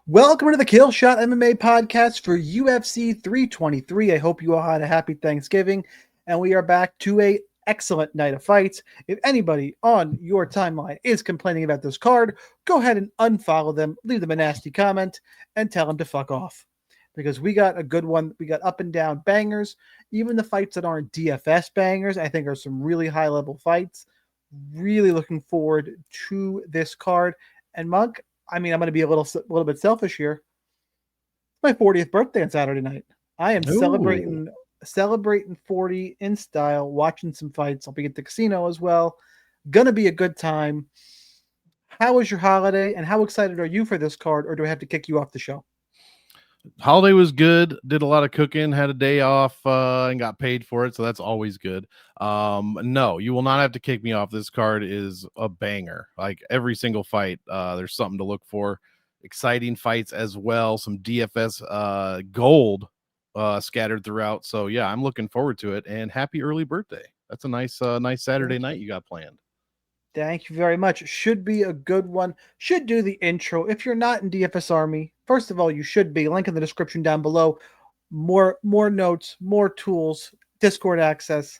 Welcome to the Kill Shot MMA podcast for UFC 323. I hope you all had a happy Thanksgiving, and we are back to a excellent night of fights. If anybody on your timeline is complaining about this card, go ahead and unfollow them, leave them a nasty comment, and tell them to fuck off. Because we got a good one. We got up and down bangers. Even the fights that aren't DFS bangers, I think are some really high-level fights. Really looking forward to this card. And Monk, I'm going to be a little bit selfish here. It's my 40th birthday on Saturday night. I am celebrating 40 in style, watching some fights. I'll be at the casino as well. Gonna be a good time. How was your holiday, and how excited are you for this card, or do I have to kick you off the show? Holiday was good. Did a lot of cooking, had a day off, and got paid for it, so that's always good. No, you will not have to kick me off. This card is a banger. Like every single fight, there's something to look for. Exciting fights as well. Some DFS gold scattered throughout. So yeah, I'm looking forward to it. And happy early birthday. That's a nice Saturday night you got planned. Thank you very much. Should be a good one. Should do the intro. If you're not in DFS Army, first of all, you should be. Link in the description down below. More notes, more tools, Discord access.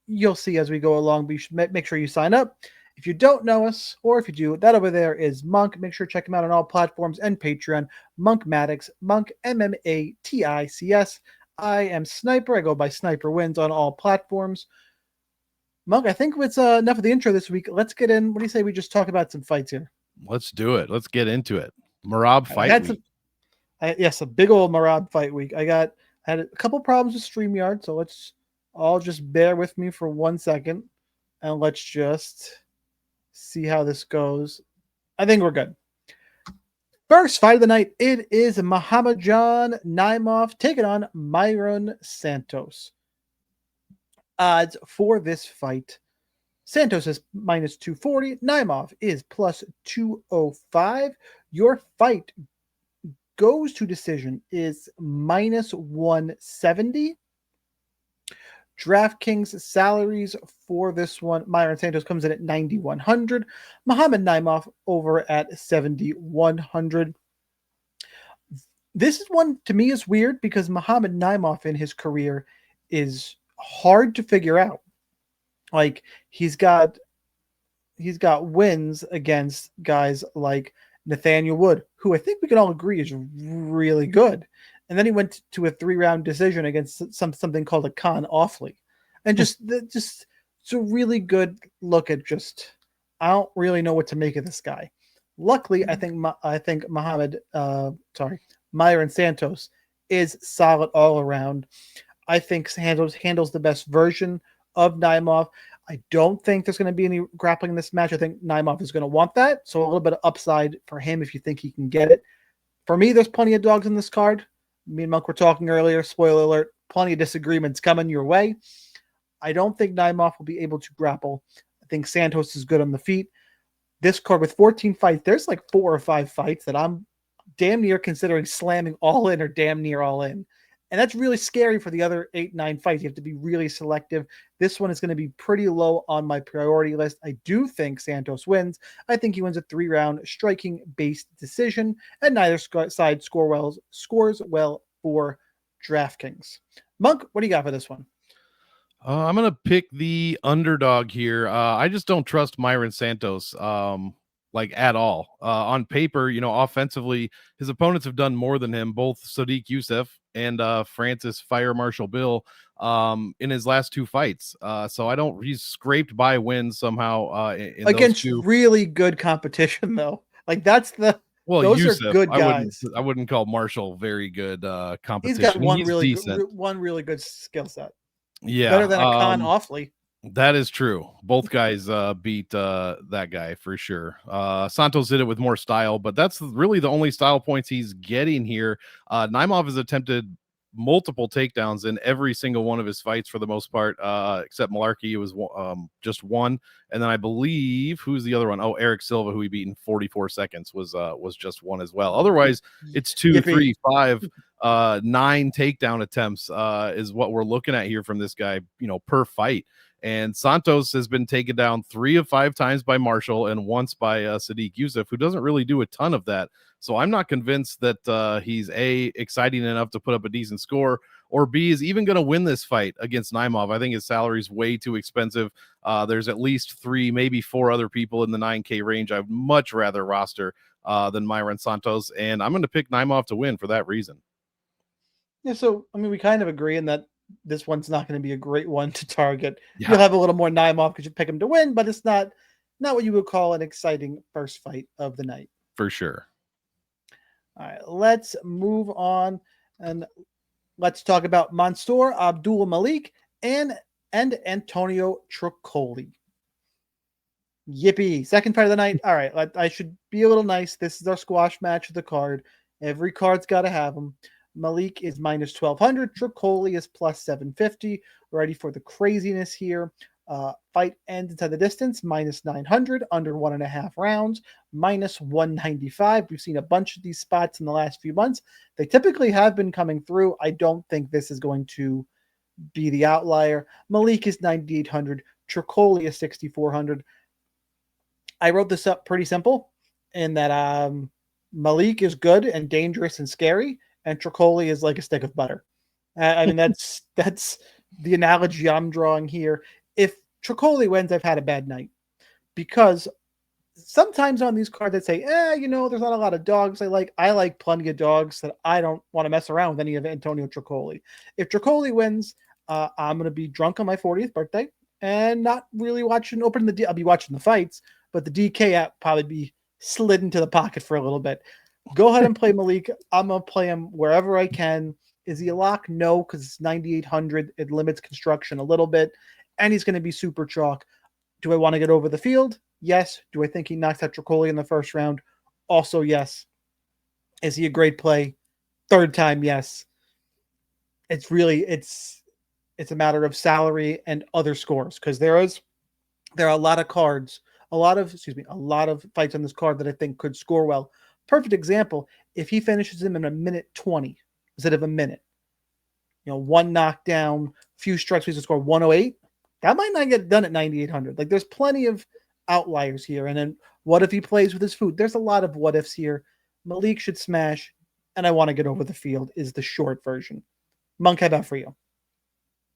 You'll see as we go along, but you should make sure you sign up. If you don't know us, or if you do, that over there is Monk. Make sure to check him out on all platforms and Patreon. Monk Maddox, Monk MMATICS. I am Sniper. I go by Sniper Wins on all platforms. Monk, I think it's enough of the intro this week. Let's get in. What do you say we just talk about some fights here? Let's do it. Let's get into it. Marab fight week. Yes, a big old Marab fight week. I had a couple problems with StreamYard, so let's all just bear with me for 1 second, and let's just see how this goes. I think we're good. First fight of the night, it is Muhammadjon Naimov taking on Mairon Santos. Odds for this fight: Santos is minus 240. Naimov is plus 205. Your fight goes to decision is minus 170. DraftKings salaries for this one: Mairon Santos comes in at 9,100. Muhammad Naimov over at 7,100. This is one to me is weird because Muhammad Naimov in his career is hard to figure out. Like he's got wins against guys like Nathaniel Wood, who I think we can all agree is really good. And then he went to a 3-round decision against something called a Khan Awfully. And just it's a really good look at I don't really know what to make of this guy. Luckily, I think Mairon Santos is solid all around. I think handles the best version of Naimov. I don't think there's going to be any grappling in this match. I think Naimov is going to want that. So a little bit of upside for him if you think he can get it. For me, there's plenty of dogs in this card. Me and Monk were talking earlier. Spoiler alert, plenty of disagreements coming your way. I don't think Naimov will be able to grapple. I think Santos is good on the feet. This card with 14 fights, there's like 4 or 5 fights that I'm damn near considering slamming all in or damn near all in. And that's really scary for the other 8-9 fights. You have to be really selective. This one is going to be pretty low on my priority list. I do think Santos wins. I think he wins a 3-round striking-based decision, and neither side scores well for DraftKings. Monk, what do you got for this one? I'm going to pick the underdog here. I just don't trust Mairon Santos. At all. On paper, offensively, his opponents have done more than him, both Sodiq Yusuff and Francis Fire Marshal Bill in his last 2 fights. So he's scraped by wins somehow in against those 2. Really good competition, though. Like those Yusuff, are good guys. I wouldn't call Marshall very good competition. He's got one really good skill set. Yeah. Better than a Khan Awfully. That is true. Both guys beat that guy for sure. Santos did it with more style, but that's really the only style points he's getting here. Naimov has attempted multiple takedowns in every single one of his fights for the most part, except Malarkey. It was just one. And then I believe, who's the other one? Oh, Eric Silva, who he beat in 44 seconds, was just one as well. Otherwise, it's 2, 3, 5, 9 takedown attempts is what we're looking at here from this guy, per fight. And Santos has been taken down 3 of 5 times by Marshall and once by Sadiq, who doesn't really do a ton of that. So I'm not convinced that he's A, exciting enough to put up a decent score, or B, is even going to win this fight against Naimov. I think his salary is way too expensive. There's at least 3, maybe 4 other people in the 9K range I'd much rather roster than Mairon Santos, and I'm going to pick Naimov to win for that reason. Yeah, so I mean, we kind of agree in that this one's not going to be a great one to target. Yeah. You'll have a little more Naimov because you pick him to win, but it's not what you would call an exciting first fight of the night. For sure. All right, let's move on and let's talk about Mansur, Abdul-Malik, and Antonio Trocoli. Yippee. Second fight of the night. All right, I should be a little nice. This is our squash match of the card. Every card's got to have them. Malik is minus 1,200. Trocoli is plus 750. Ready for the craziness here. Fight ends inside the distance, minus 900, under 1.5 rounds, minus 195. We've seen a bunch of these spots in the last few months. They typically have been coming through. I don't think this is going to be the outlier. Malik is 9,800. Trocoli is 6,400. I wrote this up pretty simple in that Malik is good and dangerous and scary, and Trocoli is like a stick of butter. I mean, that's the analogy I'm drawing here. If Trocoli wins, I've had a bad night, because sometimes on these cards I'd say, there's not a lot of dogs I like. I like plenty of dogs that I don't want to mess around with any of Antonio Trocoli. If Trocoli wins, I'm going to be drunk on my 40th birthday and not really I'll be watching the fights, but the DK app probably be slid into the pocket for a little bit. Go ahead and play Malik. I'm going to play him wherever I can. Is he a lock? No, because it's 9,800. It limits construction a little bit, and he's going to be super chalk. Do I want to get over the field? Yes. Do I think he knocks out Trocoli in the first round? Also, yes. Is he a great play? Third time, yes. It's a matter of salary and other scores, because there are a lot of cards, a lot of fights on this card that I think could score well. Perfect example, if he finishes him in a minute 20 instead of a minute, one knockdown, few strikes, he's to score 108. That might not get done at 9,800. Like, there's plenty of outliers here. And then what if he plays with his food? There's a lot of what ifs here. Malik should smash, and I want to get over the field is the short version. Monk, how about for you?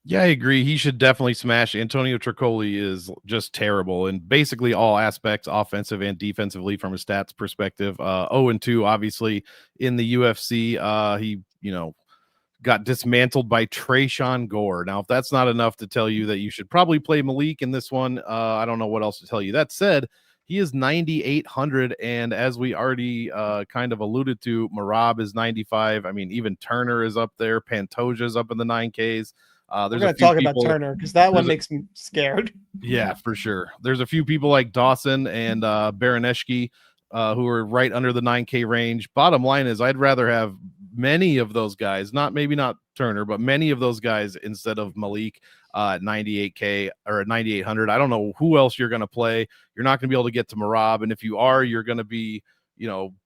Yeah, I agree. He should definitely smash. Antonio Trocoli is just terrible in basically all aspects, offensive and defensively, from a stats perspective. 0-2, obviously, in the UFC. He, got dismantled by Tresean Gore. Now, if that's not enough to tell you that you should probably play Malik in this one, I don't know what else to tell you. That said, he is 9,800, and as we already kind of alluded to, Merab is 95. I mean, even Turner is up there. Pantoja's up in the 9Ks. We're going to talk about Turner, because that one makes me scared. Yeah, for sure. There's a few people like Dawson and Baraniewski who are right under the 9K range. Bottom line is, I'd rather have many of those guys, maybe not Turner, but many of those guys instead of Malik at 98K or at 9,800. I don't know who else you're going to play. You're not going to be able to get to Merab, and if you are, you're going to be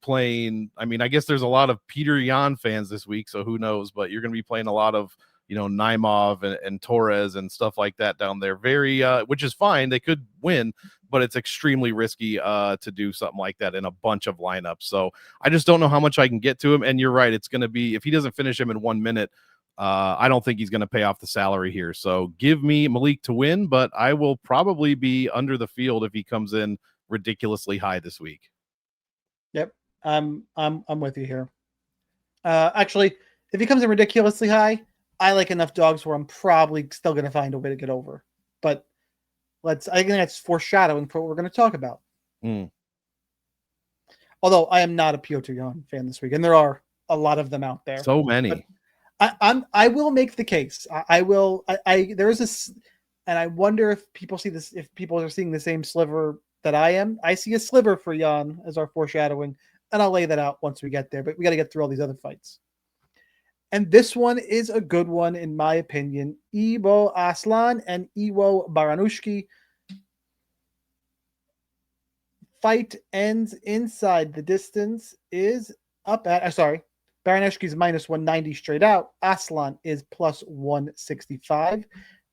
playing. I mean, I guess there's a lot of Peter Yan fans this week, so who knows, but you're going to be playing a lot of Naimov and Torres and stuff like that down there. Which is fine. They could win, but it's extremely risky to do something like that in a bunch of lineups. So I just don't know how much I can get to him. And you're right. It's going to be, if he doesn't finish him in 1 minute, I don't think he's going to pay off the salary here. So give me Malik to win, but I will probably be under the field if he comes in ridiculously high this week. Yep. I'm with you here. Actually, if he comes in ridiculously high, I like enough dogs where I'm probably still going to find a way to get over. But I think that's foreshadowing for what we're going to talk about. Although I am not a Piotr Yan fan this week, and there are a lot of them out there. So many. I will make the case. There is this, and I wonder if people see this, if people are seeing the same sliver that I am. I see a sliver for Yan as our foreshadowing, and I'll lay that out once we get there. But we got to get through all these other fights. And this one is a good one, in my opinion. Ibo Aslan and Iwo Baraniewski. Fight ends inside the distance is up at, Baraniewski's minus 190 straight out. Aslan is plus 165.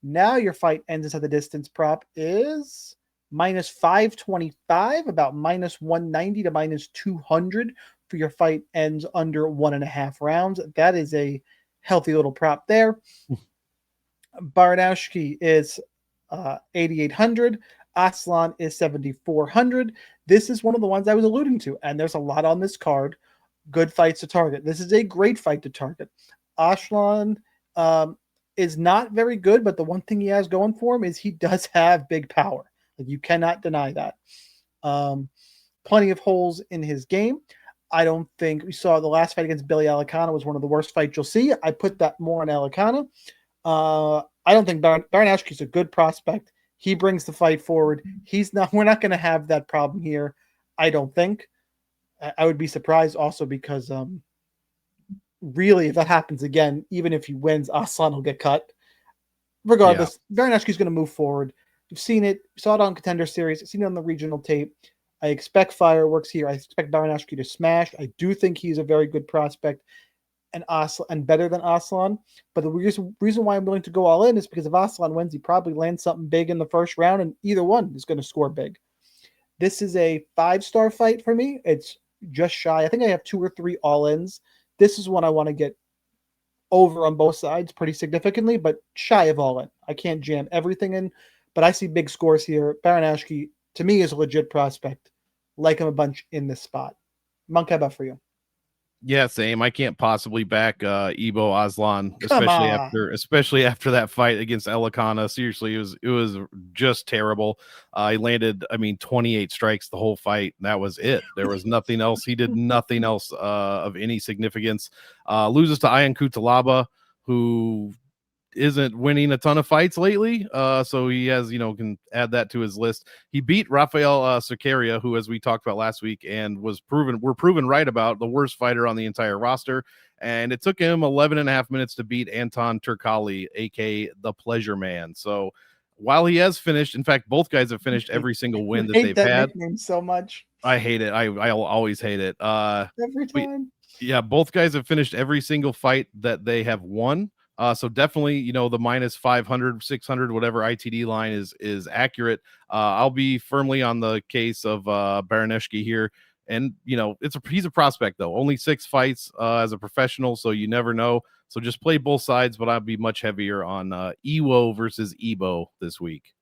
Now your fight ends inside the distance prop is minus 525, about minus 190 to minus 200 for your fight ends under 1.5 rounds. That is a healthy little prop there. Baraniewski is 8,800. Aslan is 7,400. This is one of the ones I was alluding to, and there's a lot on this card. Good fights to target. This is a great fight to target. Aslan is not very good, but the one thing he has going for him is he does have big power. Like, you cannot deny that. Plenty of holes in his game. I don't think we saw the last fight against Billy Alicana was one of the worst fights you'll see. I put that more on Alicana. I don't think Baraniewski is a good prospect. He brings the fight forward. We're not going to have that problem here. I don't think. I would be surprised also because really, if that happens again, even if he wins, Aslan will get cut. Regardless, Baraniewski is going to move forward. You've seen it. You saw it on Contender Series. You've seen it on the regional tape. I expect fireworks here. I expect Baraniewski to smash. I do think he's a very good prospect and better than Aslan. But the reason why I'm willing to go all in is because if Aslan wins, he probably lands something big in the first round, and either one is going to score big. This is a 5-star fight for me. It's just shy. I think I have 2 or 3 all-ins. This is one I want to get over on both sides pretty significantly, but shy of all in. I can't jam everything in, but I see big scores here. Baraniewski, to me, is a legit prospect. Like him a bunch in this spot. Monk, how about for you? Yeah, same. I can't possibly back Ibo Aslan, Come especially after that fight against Alicana. Seriously, it was just terrible. He landed, 28 strikes the whole fight. That was it. There was nothing else. He did nothing else of any significance. Loses to Ian Kutalaba, who isn't winning a ton of fights lately. So he has, can add that to his list. He beat Rafael Sequeira, who, as we talked about last week, and we're proven right about, the worst fighter on the entire roster. And it took him 11 and a half minutes to beat Anton Trocoli, aka the Pleasure Man. So while he has finished, in fact, both guys have finished every single win that they've had. Nickname so much. I hate it. I'll always hate it. Every time. Yeah, both guys have finished every single fight that they have won. So definitely, the minus 500, 600, whatever ITD line is accurate. I'll be firmly on the case of Baraniewski here. And, he's a prospect, though. Only 6 fights as a professional, so you never know. So just play both sides, but I'll be much heavier on Iwo versus Ibo this week.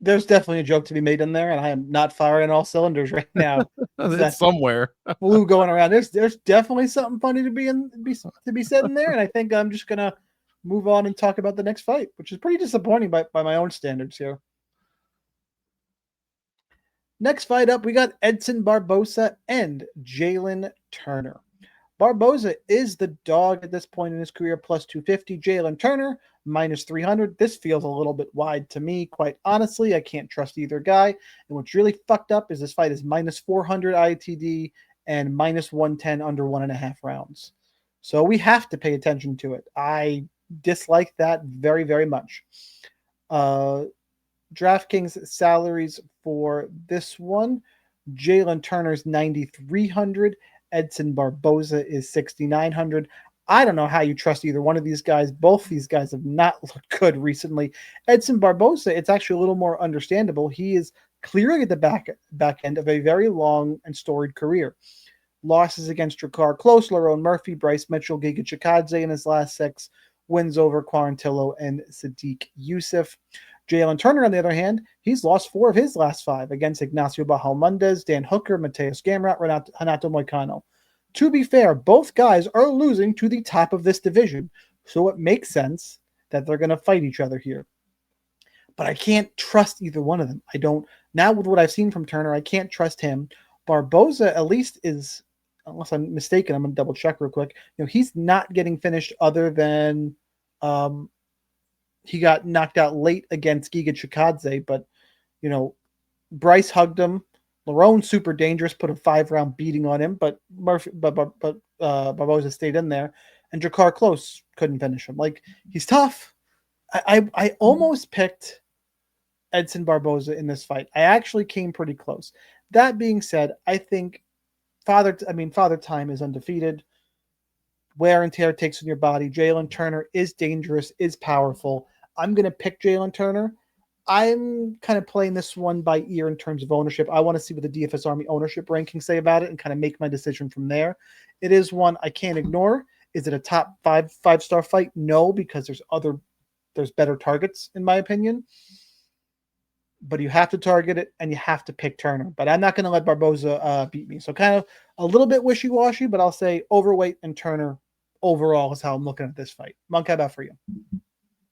There's definitely a joke to be made in there, and I am not firing all cylinders right now. It's somewhere. Flu going around. There's definitely something funny to be said in there, and I think I'm just gonna move on and talk about the next fight, which is pretty disappointing by my own standards here. Next fight up, we got Edson Barboza and Jalin Turner. Barboza is the dog at this point in his career, plus 250. Jalin Turner, minus 300. This feels a little bit wide to me, quite honestly. I can't trust either guy. And what's really fucked up is this fight is minus 400 ITD and minus 110 under 1.5 rounds. So we have to pay attention to it. I dislike that very, very much. DraftKings salaries for this one. Jalin Turner's 9,300. Edson Barboza is 6,900. I don't know how you trust either one of these guys. Both these guys have not looked good recently. Edson Barboza, it's actually a little more understandable. He is clearly at the back end of a very long and storied career. Losses against Drakkar Klose, Lerone Murphy, Bryce Mitchell, Giga Chikadze in his last 6. Wins over Quarantillo and Sadiq Youssef. Jalin Turner, on the other hand, he's lost 4 of his last 5 against Ignacio Bahamondes, Dan Hooker, Mateus Gamrot, Renato Moicano. To be fair, both guys are losing to the top of this division, so it makes sense that they're going to fight each other here. But I can't trust either one of them. I don't. Now with what I've seen from Turner, I can't trust him. Barboza at least is, unless I'm mistaken, I'm going to double check real quick. He's not getting finished other than he got knocked out late against Giga Chikadze, but Bryce hugged him. Lerone super dangerous, put a 5-round beating on him, but Barboza stayed in there, and Drakkar Klose couldn't finish him. Like, he's tough. I almost picked Edson Barboza in this fight. I actually came pretty close. That being said, I think Father Time is undefeated. wear and tear takes on your body. Jalin Turner is dangerous, is powerful. I'm going to pick Jalin Turner. I'm kind of playing this one by ear in terms of ownership. I want to see what the DFS Army ownership rankings say about it and kind of make my decision from there. It is one I can't ignore. Is it a top five-star fight? No, because there's better targets in my opinion. But you have to target it and you have to pick Turner. But I'm not going to let Barboza beat me. So kind of a little bit wishy-washy, but I'll say overweight and Turner overall is how I'm looking at this fight. Monk, how about for you?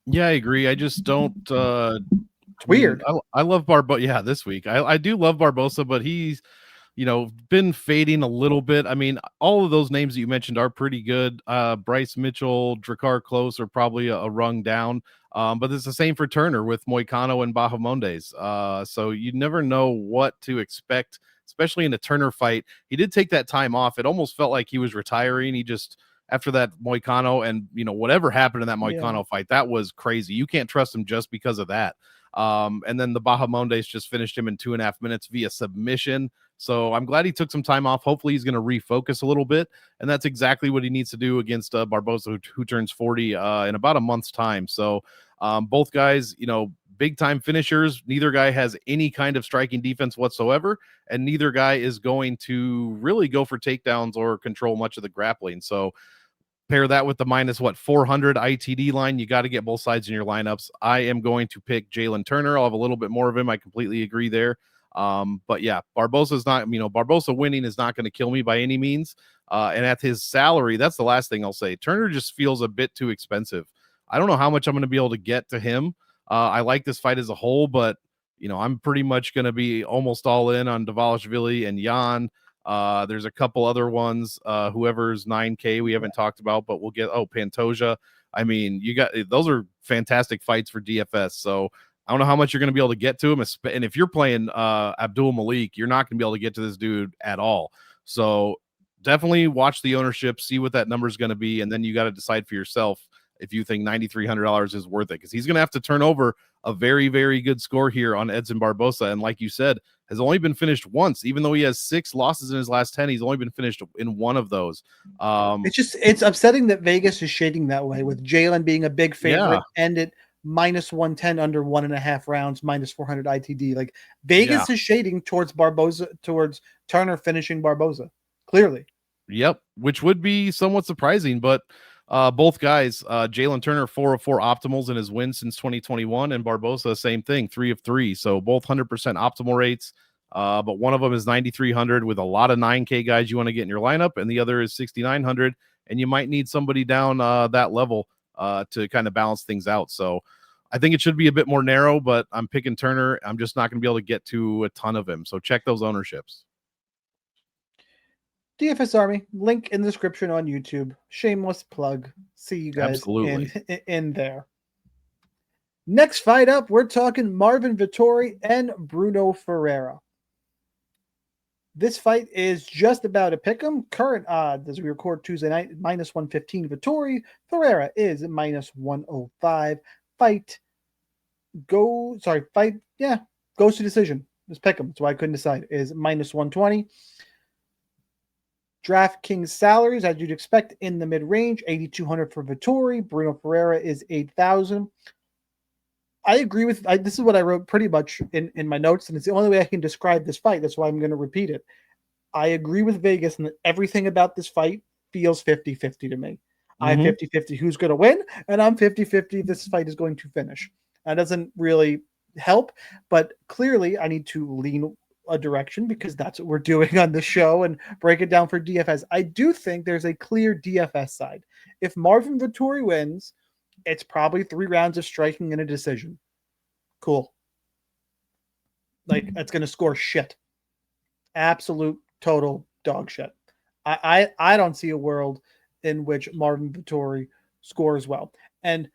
Yeah, I agree. I just don't. Weird. I love Barboza. Yeah, this week I do love Barboza, but he's been fading a little bit. I mean, all of those names that you mentioned are pretty good. Bryce Mitchell, Drakkar Close are probably a rung down. But it's the same for Turner with Moicano and Bahamondes. So you never know what to expect, especially in a Turner fight. He did take that time off. It almost felt like he was retiring. He just, after that Moicano and, whatever happened in that Moicano fight, that was crazy. You can't trust him just because of that. And then the Bahamondes just finished him in 2.5 minutes via submission. So I'm glad he took some time off. Hopefully he's going to refocus a little bit. And that's exactly what he needs to do against Barboza, who turns 40 in about a month's time. So both guys, big time finishers. Neither guy has any kind of striking defense whatsoever. And neither guy is going to really go for takedowns or control much of the grappling. So pair that with the minus 400 ITD line. You got to get both sides in your lineups. I am going to pick Jalin Turner. I'll have a little bit more of him. I completely agree there. But yeah, Barboza's not, Barboza winning is not going to kill me by any means. And at his salary, that's the last thing I'll say. Turner just feels a bit too expensive. I don't know how much I'm going to be able to get to him. I like this fight as a whole, but I'm pretty much going to be almost all in on Dvalishvili and Jan. There's a couple other ones, whoever's 9K we haven't talked about, but we'll get, Pantoja. I mean, those are fantastic fights for DFS. So I don't know how much you're going to be able to get to him. And if you're playing Abdul-Malik, you're not going to be able to get to this dude at all. So definitely watch the ownership, see what that number is going to be. And then you got to decide for yourself if you think $9,300 is worth it, because he's going to have to turn over a very, very good score here on Edson Barboza. And like you said, has only been finished once, even though he has 6 losses in his last 10. He's only been finished in one of those. It's upsetting that Vegas is shading that way, with Jalin being a big favorite and it minus 110 under 1.5 rounds, minus 400 ITD. Like Vegas is shading towards Barboza, towards Turner finishing Barboza. Clearly. Yep. Which would be somewhat surprising, but both guys, Jalin Turner, 4 of 4 optimals in his win since 2021, and Barboza, same thing, 3 of 3. So both 100% optimal rates. But one of them is 9,300 with a lot of 9K guys you want to get in your lineup, and the other is 6,900, and you might need somebody down that level to kind of balance things out. So I think it should be a bit more narrow, but I'm picking Turner. I'm just not going to be able to get to a ton of him. So check those ownerships. DFS Army, link in the description on YouTube. Shameless plug. See you guys in there. Next fight up, we're talking Marvin Vettori and Bruno Ferreira. This fight is just about a pick'em. Current odds as we record Tuesday night, minus 115 Vettori. Ferreira is minus 105. Fight goes to decision. This pick'em, that's why I couldn't decide, is minus 120. DraftKings salaries, as you'd expect, in the mid-range, 8,200 for Vettori. Bruno Ferreira is 8,000. I agree with, this is what I wrote pretty much in my notes, and it's the only way I can describe this fight. That's why I'm going to repeat it. I agree with Vegas, and everything about this fight feels 50-50 to me. I'm 50-50 who's going to win, and I'm 50-50 this fight is going to finish. That doesn't really help, but clearly I need to lean a direction because that's what we're doing on the show and break it down for DFS. I do think there's a clear DFS side. If Marvin Vettori wins, it's probably 3 rounds of striking and a decision. Cool. Like, that's going to score shit. Absolute total dog shit. I don't see a world in which Marvin Vettori scores well. And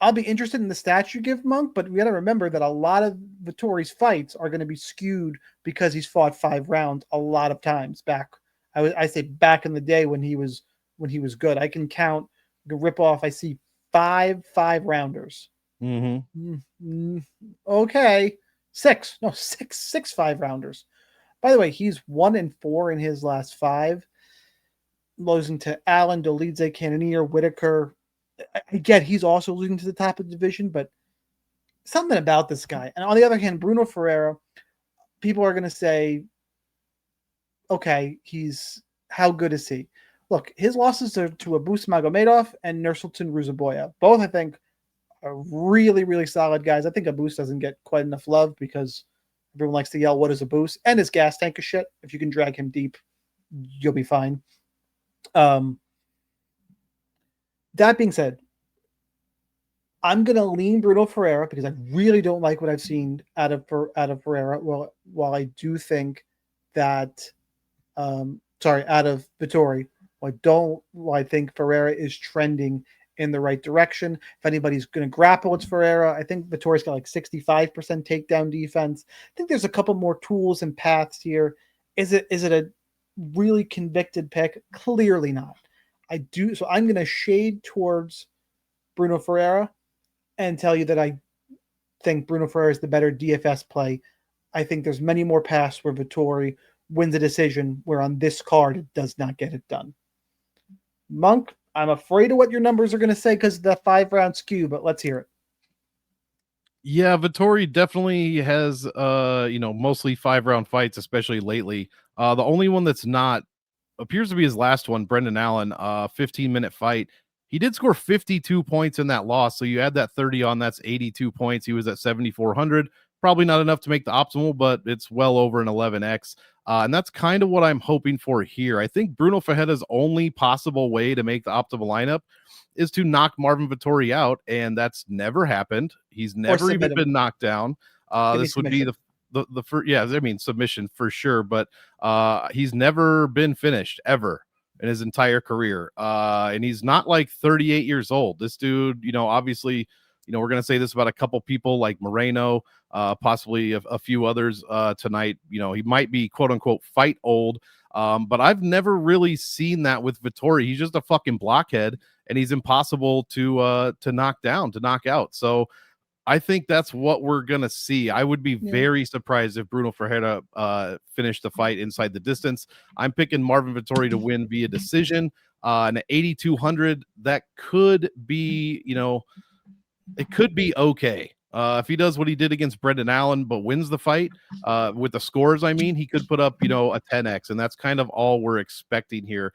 I'll be interested in the stats you give, Monk, but we got to remember that a lot of Vettori's fights are going to be skewed because he's fought 5 rounds a lot of times back. I say back in the day when he was good. I can count, rip off. I see 5 rounders. Okay, 6 5 rounders. By the way, he's 1-4 in his last 5. losing to Allen, Dolidze, Cannonier, Whitaker. I get he's also losing to the top of the division, but something about this guy. And on the other hand, Bruno Ferreira, people are going to say, okay, how good is he? Look, his losses are to Abus Magomedov and Nursultan Ruzaboya. Both, I think, are really, really solid guys. I think Abus doesn't get quite enough love because everyone likes to yell, what is Abus? And his gas tank is shit. If you can drag him deep, you'll be fine. That being said, I'm going to lean Bruno Ferreira because I really don't like what I've seen out of Ferreira. Well, while I do think that, out of Vettori, I think Ferreira is trending in the right direction. If anybody's going to grapple, it's Ferreira. I think Vettori's got like 65% takedown defense. I think there's a couple more tools and paths here. Is it a really convicted pick? Clearly not. So I'm going to shade towards Bruno Ferreira and tell you that I think Bruno Ferreira is the better DFS play. I think there's many more paths where Vettori wins a decision, where on this card it does not get it done. Monk, I'm afraid of what your numbers are going to say because of the 5-round skew, but let's hear it. Yeah, Vettori definitely has mostly 5-round fights, especially lately. The only one that's not appears to be his last one, Brendan Allen, 15-minute fight. He did score 52 points in that loss, so you add that 30 on, that's 82 points. He was at 7,400. Probably not enough to make the optimal, but it's well over an 11x. And that's kind of what I'm hoping for here. I think Bruno Ferreira's only possible way to make the optimal lineup is to knock Marvin Vettori out, and that's never happened. He's never even been knocked down. This would be the first, yeah, I mean, submission for sure, but he's never been finished ever in his entire career. And he's not like 38 years old. This dude, obviously, we're going to say this about a couple people like Moreno, possibly a few others tonight. He might be quote unquote fight old. But I've never really seen that with Vettori. He's just a fucking blockhead, and he's impossible to knock down, to knock out. So I think that's what we're gonna see. I would be very surprised if Bruno Ferreira finished the fight inside the distance. I'm picking Marvin Vettori to win via decision. And at 8,200, that could be, it could be okay. If he does what he did against Brendan Allen, but wins the fight with the scores, I mean, he could put up, a 10x, and that's kind of all we're expecting here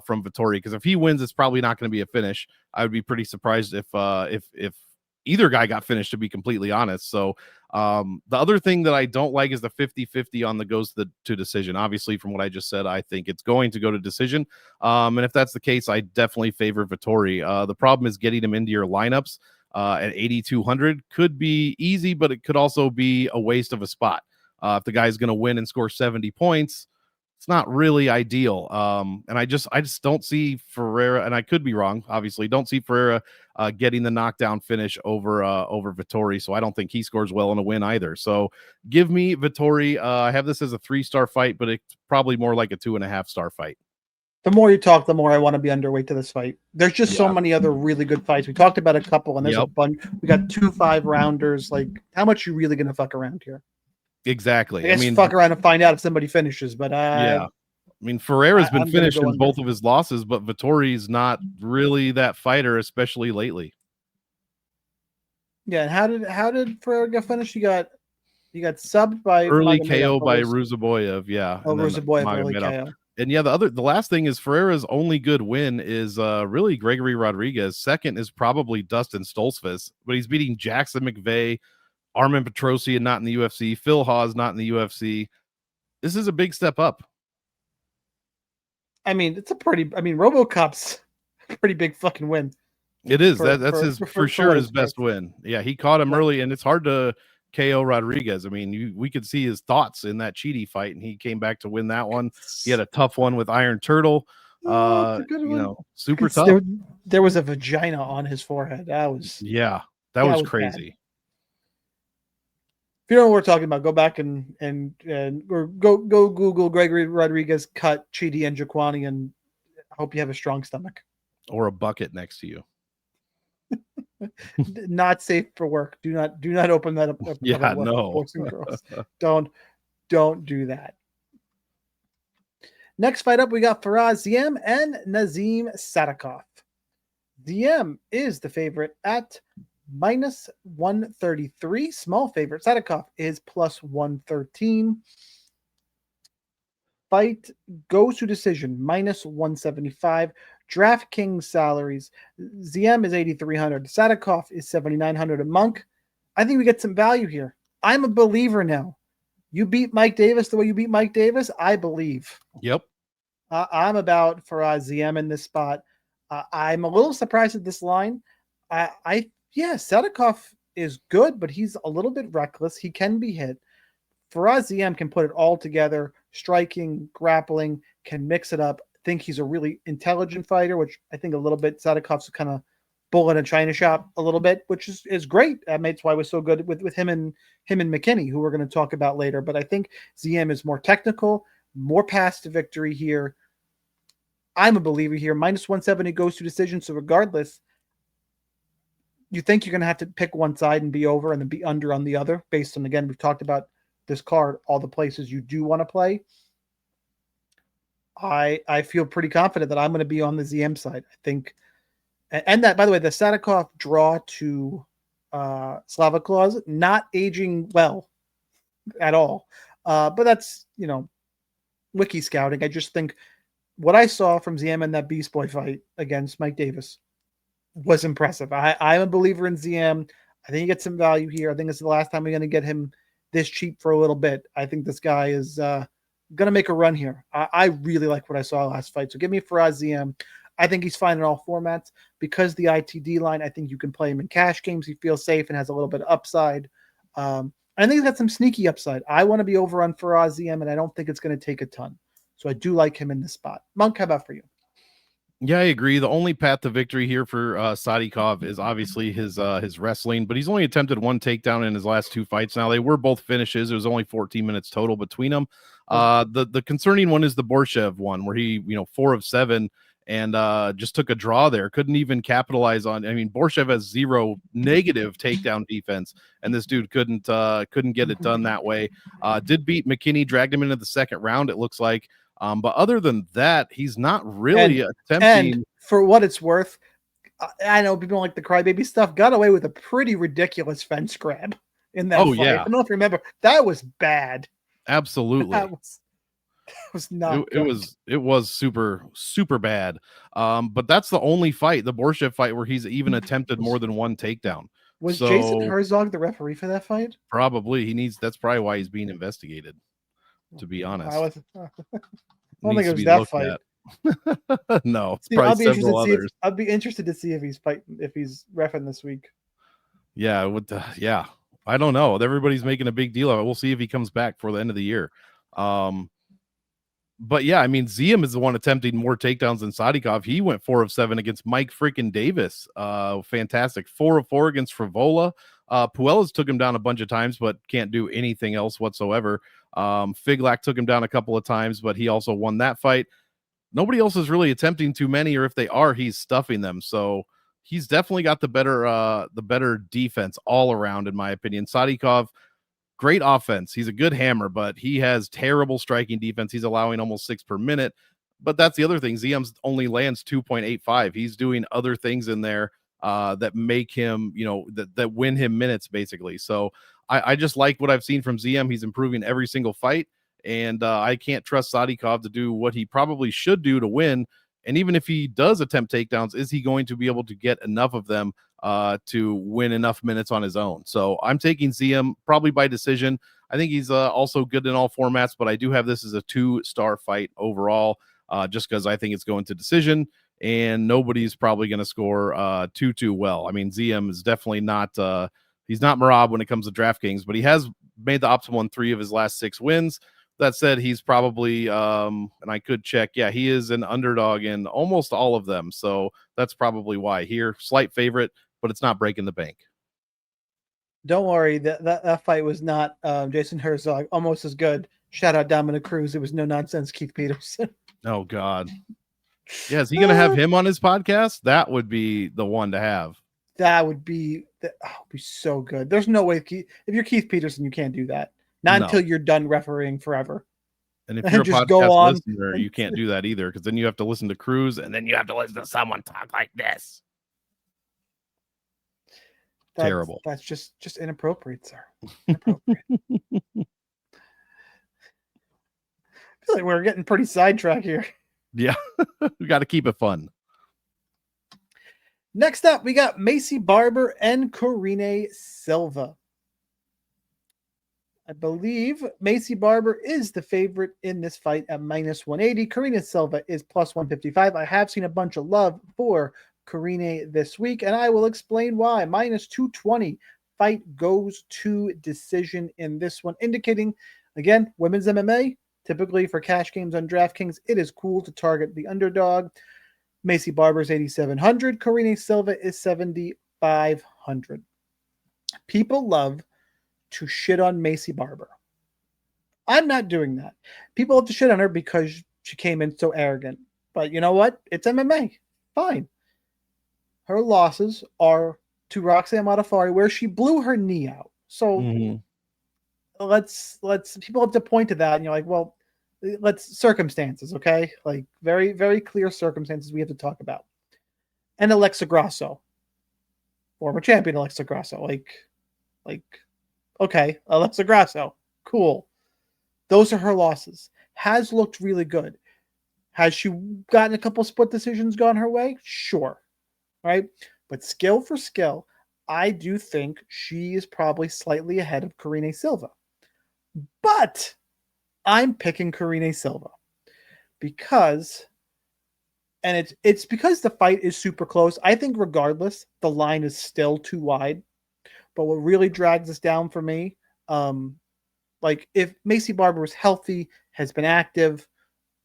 from Vettori. Because if he wins, it's probably not going to be a finish. I would be pretty surprised if either guy got finished, to be completely honest. So the other thing that I don't like is the 50-50 on the goes to decision. Obviously, from what I just said, I think it's going to go to decision. And if that's the case, I definitely favor Vettori. The problem is getting him into your lineups. At 8,200 could be easy, but it could also be a waste of a spot. If the guy's going to win and score 70 points, it's not really ideal. And I just don't see Ferreira, and I could be wrong, obviously, don't see Ferreira getting the knockdown finish over Vettori. So I don't think he scores well in a win either. So give me Vettori. I have this as a 3-star fight, but it's probably more like a 2.5-star fight. The more you talk, the more I want to be underweight to this fight. There's just so many other really good fights. We talked about a couple, and there's a bunch. We got 2 5-rounders. Like, how much you really going to fuck around here? Exactly. I mean, fuck around and find out if somebody finishes. But yeah, I mean, Ferreira's been finished in both of his losses, but Vettori's not really that fighter, especially lately. Yeah, and how did Ferreira get finished? You got subbed by early KO by Ruzaboyev. Yeah, Ruzaboyev early KO. And yeah, the last thing is Ferreira's only good win is really Gregory Rodriguez. Second is probably Dustin Stoltzfus, but he's beating Jackson McVeigh, Armin Petrosian not in the UFC, Phil Hawes not in the UFC. This is a big step up. I mean, RoboCop's a pretty big fucking win. It is. That's for sure his best win. Yeah, he caught him early, and it's hard to KO Rodriguez. I mean, we could see his thoughts in that Chidi fight, and he came back to win that one. He had a tough one with Iron Turtle. Super tough. There was a vagina on his forehead. That was crazy. Bad. If you don't know what we're talking about, go back and or go Google Gregory Rodriguez cut Chidi and Jaquani, and I hope you have a strong stomach or a bucket next to you. Not safe for work. Do not open that up. No. Boys and girls. Don't do that. Next fight up, we got Ziam and Nazim Sadykhov. Ziam is the favorite at minus 133. Small favorite. Sadykhov is plus 113. Fight goes to decision, minus 175. DraftKings salaries. Ziam is 8,300. Sadykhov is 7,900. A Monk. I think we get some value here. I'm a believer now. You beat Mike Davis the way you beat Mike Davis, I believe. Yep. I'm about for Ziam in this spot. I'm a little surprised at this line. Sadykhov is good, but he's a little bit reckless. He can be hit. Ziam can put it all together, striking, grappling, can mix it up. I think he's a really intelligent fighter, which I think a little bit Sadykhov's kind of bull in a china shop a little bit, which is great. That's why it was so good with him and McKinney, who we're going to talk about later. But I think Ziam is more technical, more paths to victory here. I'm a believer here. Minus 170 goes to decision. So regardless, you think you're going to have to pick one side and be over and then be under on the other based on, again, we've talked about this card, all the places you do want to play. I feel pretty confident that I'm going to be on the ZM side. I think, and that, by the way, the Sadykhov draw to Slava Claus, not aging well at all. But that's, wiki scouting. I just think what I saw from ZM in that Beast Boy fight against Mike Davis was impressive. I'm a believer in ZM. I think he gets some value here. I think it's the last time we're going to get him this cheap for a little bit. I think this guy is going to make a run here. I really like what I saw last fight. So give me ZM. I think he's fine in all formats. Because the ITD line, I think you can play him in cash games. He feels safe and has a little bit of upside. I think he's got some sneaky upside. I want to be over on ZM, and I don't think it's going to take a ton. So I do like him in this spot. Monk, how about for you? Yeah, I agree. The only path to victory here for Sadykhov is obviously his wrestling, but he's only attempted one takedown in his last two fights. Now, they were both finishes. It was only 14 minutes total between them. The concerning one is the Borshev one, where he, 4 of 7 and just took a draw there. Couldn't even capitalize on. I mean, Borshev has 0 negative takedown defense, and this dude couldn't get it done that way. Did beat McKinney, dragged him into the second round, it looks like. But other than that, he's not really attempting. And for what it's worth, I know people don't like the crybaby stuff. Got away with a pretty ridiculous fence grab in that fight. Yeah. I don't know if you remember. That was bad. Absolutely. That was not. It was super, super bad. But that's the only fight, the Borshev fight, where he's even attempted more than one takedown. Was Jason Herzog the referee for that fight? Probably. That's probably why he's being investigated, to be honest. I don't think it was that fight. No, it's probably several others. I'd be interested to see if he's reffing this week. Yeah, yeah. I don't know. Everybody's making a big deal of it. We'll see if he comes back for the end of the year. But yeah, I mean, Ziam is the one attempting more takedowns than Sadykhov. He went 4 of 7 against Mike freaking Davis. Fantastic. 4 of 4 against Frivola. Puelas took him down a bunch of times, but can't do anything else whatsoever. Figlak took him down a couple of times, but he also won that fight. Nobody else is really attempting too many, or if they are, he's stuffing them. So he's definitely got the better defense all around, in my opinion. Sadykhov, great offense. He's a good hammer, but he has terrible striking defense. He's allowing almost 6 per minute. But that's the other thing. Ziam only lands 2.85. He's doing other things in there that make him, that win him minutes, basically. So I just like what I've seen from Ziam. He's improving every single fight, and I can't trust Sadykhov to do what he probably should do to win. And even if he does attempt takedowns, is he going to be able to get enough of them to win enough minutes on his own? So I'm taking Ziam probably by decision. I think he's also good in all formats, but I do have this as a 2-star fight overall, just because I think it's going to decision, and nobody's probably going to score too well. I mean, Ziam is definitely not he's not Marab when it comes to DraftKings, but he has made the optimal in 3 of his last 6 wins. That said, he's probably, and I could check, yeah, he is an underdog in almost all of them. So that's probably why. Here, slight favorite, but it's not breaking the bank. Don't worry, that fight was not Jason Herzog, almost as good. Shout out Dominic Cruz. It was no nonsense Keith Peterson. Oh, God. Yeah, is he going to have him on his podcast? That would be the one to have. That would be so good. There's no way, if you're Keith Peterson, you can't do that. Not until you're done refereeing forever. And if you're a just go podcast on. listener, you can't do that either, because then you have to listen to Cruz, and then you have to listen to someone talk like this. Terrible. That's just inappropriate, sir. Inappropriate. I feel like we're getting pretty sidetracked here. Yeah, we got to keep it fun. Next up, we got Maycee Barber and Karine Silva. I believe Maycee Barber is the favorite in this fight at -180. Karine Silva is +155. I have seen a bunch of love for Karine this week, and I will explain why. -220. Fight goes to decision in this one, indicating, again, women's MMA, typically for cash games on DraftKings, it is cool to target the underdog. Maycee Barber is 8,700. Karine Silva is 7,500. People love to shit on Maycee Barber. I'm not doing that. People have to shit on her because she came in so arrogant. But you know what? It's MMA. Fine. Her losses are to Roxanne Modafferi, where she blew her knee out. So let's people have to point to that, and you're like, well, let's circumstances, okay? Like very, very clear circumstances we have to talk about. And Alexa Grasso, former champion Alexa Grasso, like, okay, Alexa Grasso, cool. Those are her losses. Has looked really good. Has she gotten a couple split decisions gone her way? Sure, right? But skill for skill, I do think she is probably slightly ahead of Karine Silva. But I'm picking Karine Silva because, and it's because the fight is super close. I think regardless, the line is still too wide. But what really drags us down for me, like if Maycee Barber was healthy, has been active,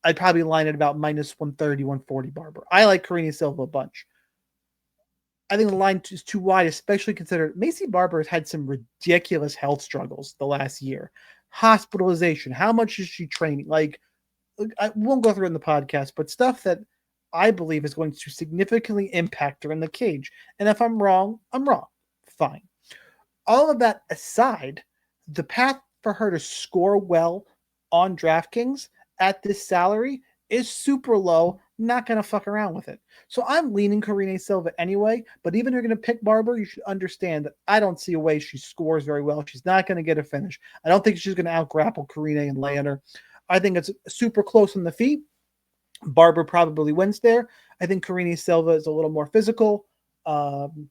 I'd probably line it about -130, 140 Barber. I like Karine Silva a bunch. I think the line is too wide, especially considering Maycee Barber has had some ridiculous health struggles the last year. Hospitalization. How much is she training? Like, I won't go through in the podcast, but stuff that I believe is going to significantly impact her in the cage. And if I'm wrong, I'm wrong. Fine. All of that aside, the path for her to score well on DraftKings at this salary is super low. Not going to fuck around with it. So I'm leaning Karine Silva anyway, but even if you're going to pick Barber, you should understand that I don't see a way she scores very well. She's not going to get a finish. I don't think she's going to out-grapple Karine and lay on her. I think it's super close on the feet. Barber probably wins there. I think Karine Silva is a little more physical, and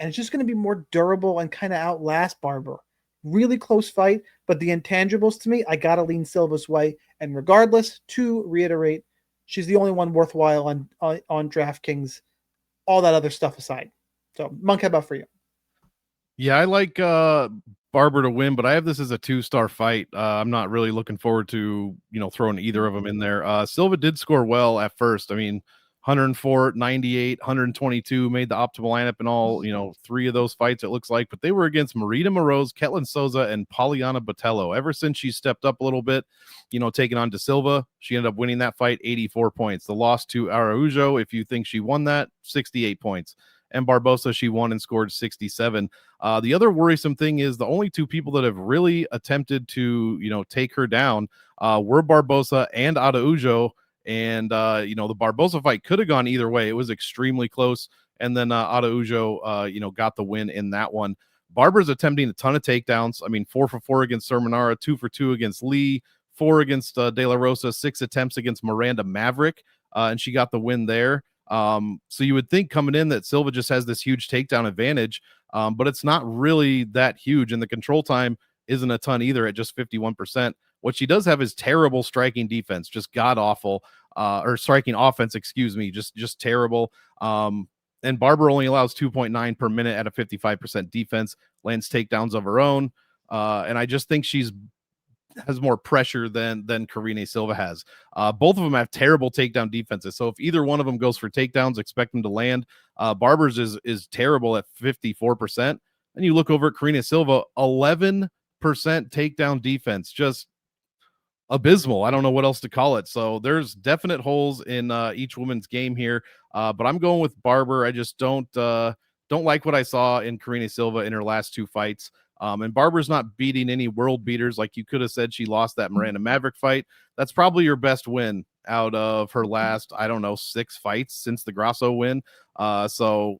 it's just going to be more durable and kind of outlast Barber. Really close fight, but the intangibles to me, I got to lean Silva's way. And regardless, to reiterate, she's the only one worthwhile on DraftKings, all that other stuff aside. So, Monk, how about for you? Yeah, I like Barber to win, but I have this as a 2-star fight. I'm not really looking forward to, throwing either of them in there. Silva did score well at first. I mean, 104, 98, 122 made the optimal lineup in all, 3 of those fights, it looks like, but they were against Marita Moroz, Ketlin Souza, and Poliana Botello. Ever since she stepped up a little bit, taking on De Silva, she ended up winning that fight 84 points. The loss to Araujo, if you think she won that, 68 points. And Barboza, she won and scored 67. The other worrisome thing is the only 2 people that have really attempted to, take her down were Barboza and Araujo. And, the Barboza fight could have gone either way. It was extremely close. And then Araujo, got the win in that one. Barber's attempting a ton of takedowns. I mean, 4 for 4 against Sermonara, 2 for 2 against Lee, 4 against De La Rosa, 6 attempts against Miranda Maverick. And she got the win there. So you would think coming in that Silva just has this huge takedown advantage, but it's not really that huge. And the control time isn't a ton either at just 51%. What she does have is terrible striking defense, just god awful, or striking offense, excuse me, just terrible. And Barber only allows 2.9 per minute at a 55% defense, lands takedowns of her own. And I just think has more pressure than Karine Silva has. Both of them have terrible takedown defenses. So if either one of them goes for takedowns, expect them to land. Barber's is terrible at 54%. And you look over at Karine Silva, 11% takedown defense, just abysmal. I don't know what else to call it. So there's definite holes in each woman's game here. But I'm going with Barber. I just don't like what I saw in Karine Silva in her last 2 fights. And Barber's not beating any world beaters. Like you could have said she lost that Miranda Maverick fight. That's probably your best win out of her last, I don't know, 6 fights since the Grasso win. So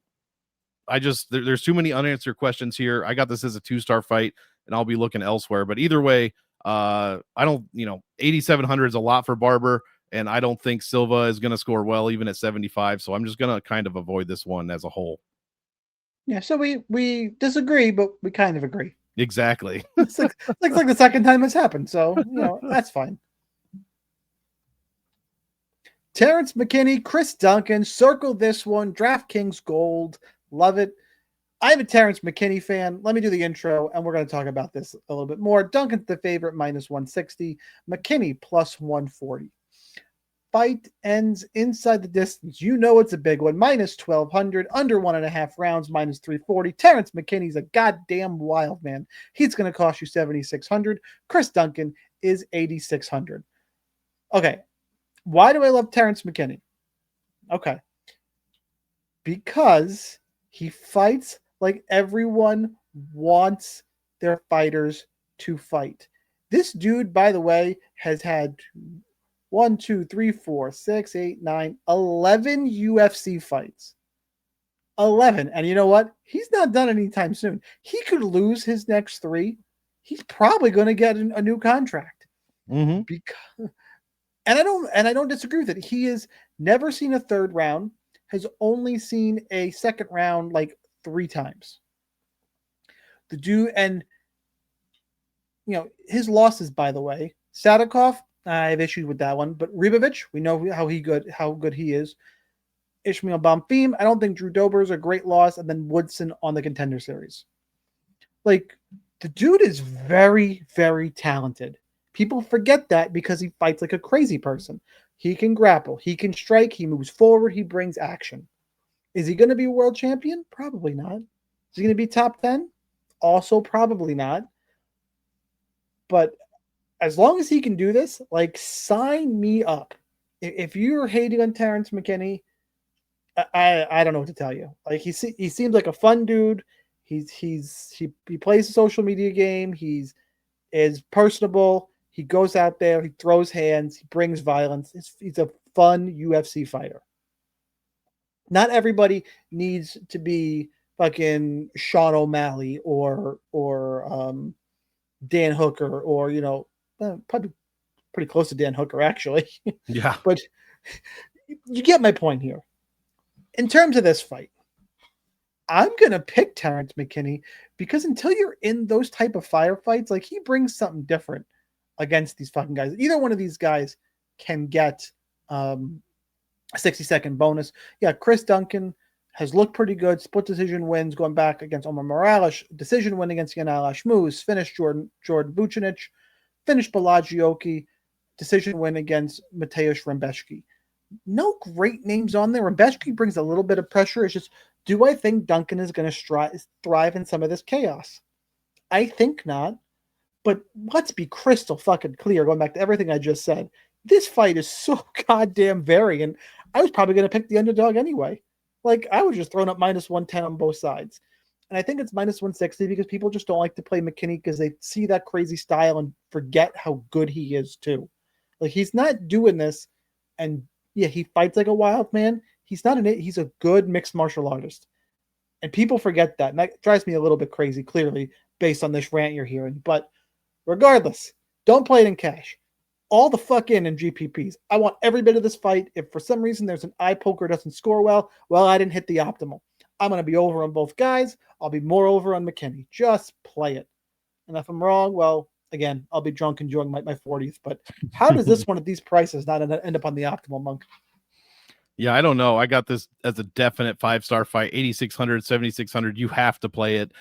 I just, there's too many unanswered questions here. I got this as a 2-star fight, and I'll be looking elsewhere. But either way, I don't, 8,700 is a lot for Barber, and I don't think Silva is going to score well even at 75. So I'm just going to kind of avoid this one as a whole. Yeah, so we disagree, but we kind of agree. Exactly. It's like the second time it's happened, so that's fine. Terrance McKinney, Chris Duncan, circle this one. DraftKings Gold, love it. I'm a Terrance McKinney fan. Let me do the intro, and we're going to talk about this a little bit more. Duncan's the favorite, -160. McKinney, +140. Fight ends inside the distance. You know it's a big one. -1,200. Under 1.5 rounds, -340. Terrance McKinney's a goddamn wild man. He's going to cost you 7,600. Chris Duncan is 8,600. Okay. Why do I love Terrance McKinney? Okay. Because he fights like everyone wants their fighters to fight. This dude, by the way, has had 1, 2, 3, 4, 6, 8, 9, 11 UFC fights. 11. And you know what? He's not done anytime soon. He could lose his next 3. He's probably going to get a new contract. Mm-hmm. Because, and I don't disagree with it. He has never seen a third round, has only seen a second round like 3 times. The dude, and his losses, by the way, Sadykhov, I have issues with that one, but Ribovich, we know how good he is. Ishmael Bonfim, I don't think Drew Dober is a great loss, and then Woodson on the Contender Series. Like, the dude is very, very talented. People forget that because he fights like a crazy person. He can grapple, he can strike, he moves forward, he brings action. Is he going to be a world champion? Probably not. Is he going to be top 10? Also probably not. But as long as he can do this, like, sign me up. If you're hating on Terrance McKinney, I don't know what to tell you. Like, he seems like a fun dude. He plays a social media game. He's personable. He goes out there. He throws hands. He brings violence. He's a fun UFC fighter. Not everybody needs to be fucking Sean O'Malley or Dan Hooker or probably pretty close to Dan Hooker actually. Yeah, but you get my point here. In terms of this fight, I'm gonna pick Terrance McKinney because until you're in those type of firefights, like, he brings something different against these fucking guys. Either one of these guys can get a 60-second bonus. Yeah, Chris Duncan has looked pretty good. Split decision wins going back against Omar Morales. Decision win against Yanal Ashmouz. Finished Jordan Vucinic. Finished Blachowicz. Decision win against Mateusz Rebecki. No great names on there. Rebecki brings a little bit of pressure. It's just, do I think Duncan is going to thrive in some of this chaos? I think not. But let's be crystal fucking clear, going back to everything I just said. This fight is so goddamn variant. I was probably going to pick the underdog anyway. Like, I was just throwing up -110 on both sides. And I think it's -160 because people just don't like to play McKinney because they see that crazy style and forget how good he is too. Like, he's not doing this, and yeah, he fights like a wild man. He's not he's a good mixed martial artist. And people forget that. And that drives me a little bit crazy, clearly, based on this rant you're hearing. But regardless, don't play it in cash. All the fuck in GPPs. I want every bit of this fight. If for some reason there's an eye poker doesn't score well, I didn't hit the optimal. I'm going to be over on both guys. I'll be more over on McKinney. Just play it. And if I'm wrong, well, again, I'll be drunk enjoying my 40th. But how does this one at these prices not end up on the optimal, Monk? Yeah, I don't know. I got this as a definite 5-star fight, 8,600, 7,600. You have to play it.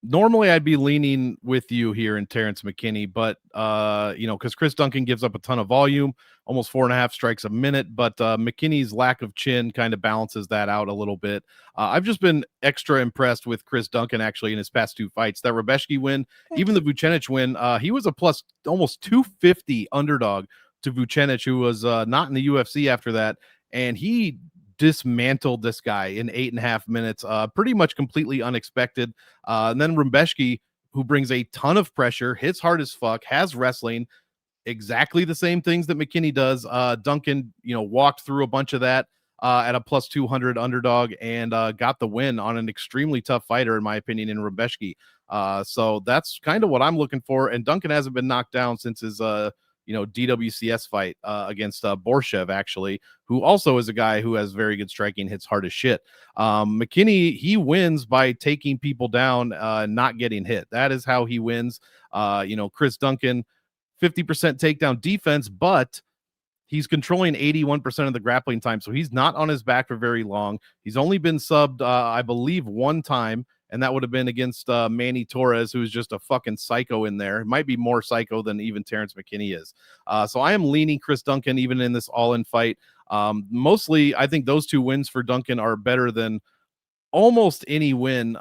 Normally I'd be leaning with you here in Terrance McKinney, but because Chris Duncan gives up a ton of volume, almost 4.5 strikes a minute, but McKinney's lack of chin kind of balances that out a little bit. I've just been extra impressed with Chris Duncan actually in his past 2 fights. That Rebecki win, even the Vucinic win, he was a plus almost 250 underdog to Vucinic, who was not in the UFC after that, and he dismantled this guy in 8.5 minutes, pretty much completely unexpected. And then Rumbeschki, who brings a ton of pressure, hits hard as fuck, has wrestling, exactly the same things that McKinney does. Duncan, walked through a bunch of that at a plus 200 underdog and got the win on an extremely tough fighter, in my opinion, in Rumbeschki. So that's kind of what I'm looking for. And Duncan hasn't been knocked down since his DWCS fight against Borshev, actually, who also is a guy who has very good striking, hits hard as shit. McKinney, he wins by taking people down, not getting hit. That is how he wins. Chris Duncan, 50% takedown defense, but he's controlling 81% of the grappling time, so he's not on his back for very long. He's only been subbed, I believe, one time, and that would have been against Manny Torres, who's just a fucking psycho in there. It might be more psycho than even Terrance McKinney is. So I am leaning Chris Duncan even in this all-in fight. Mostly, I think those two wins for Duncan are better than almost any win.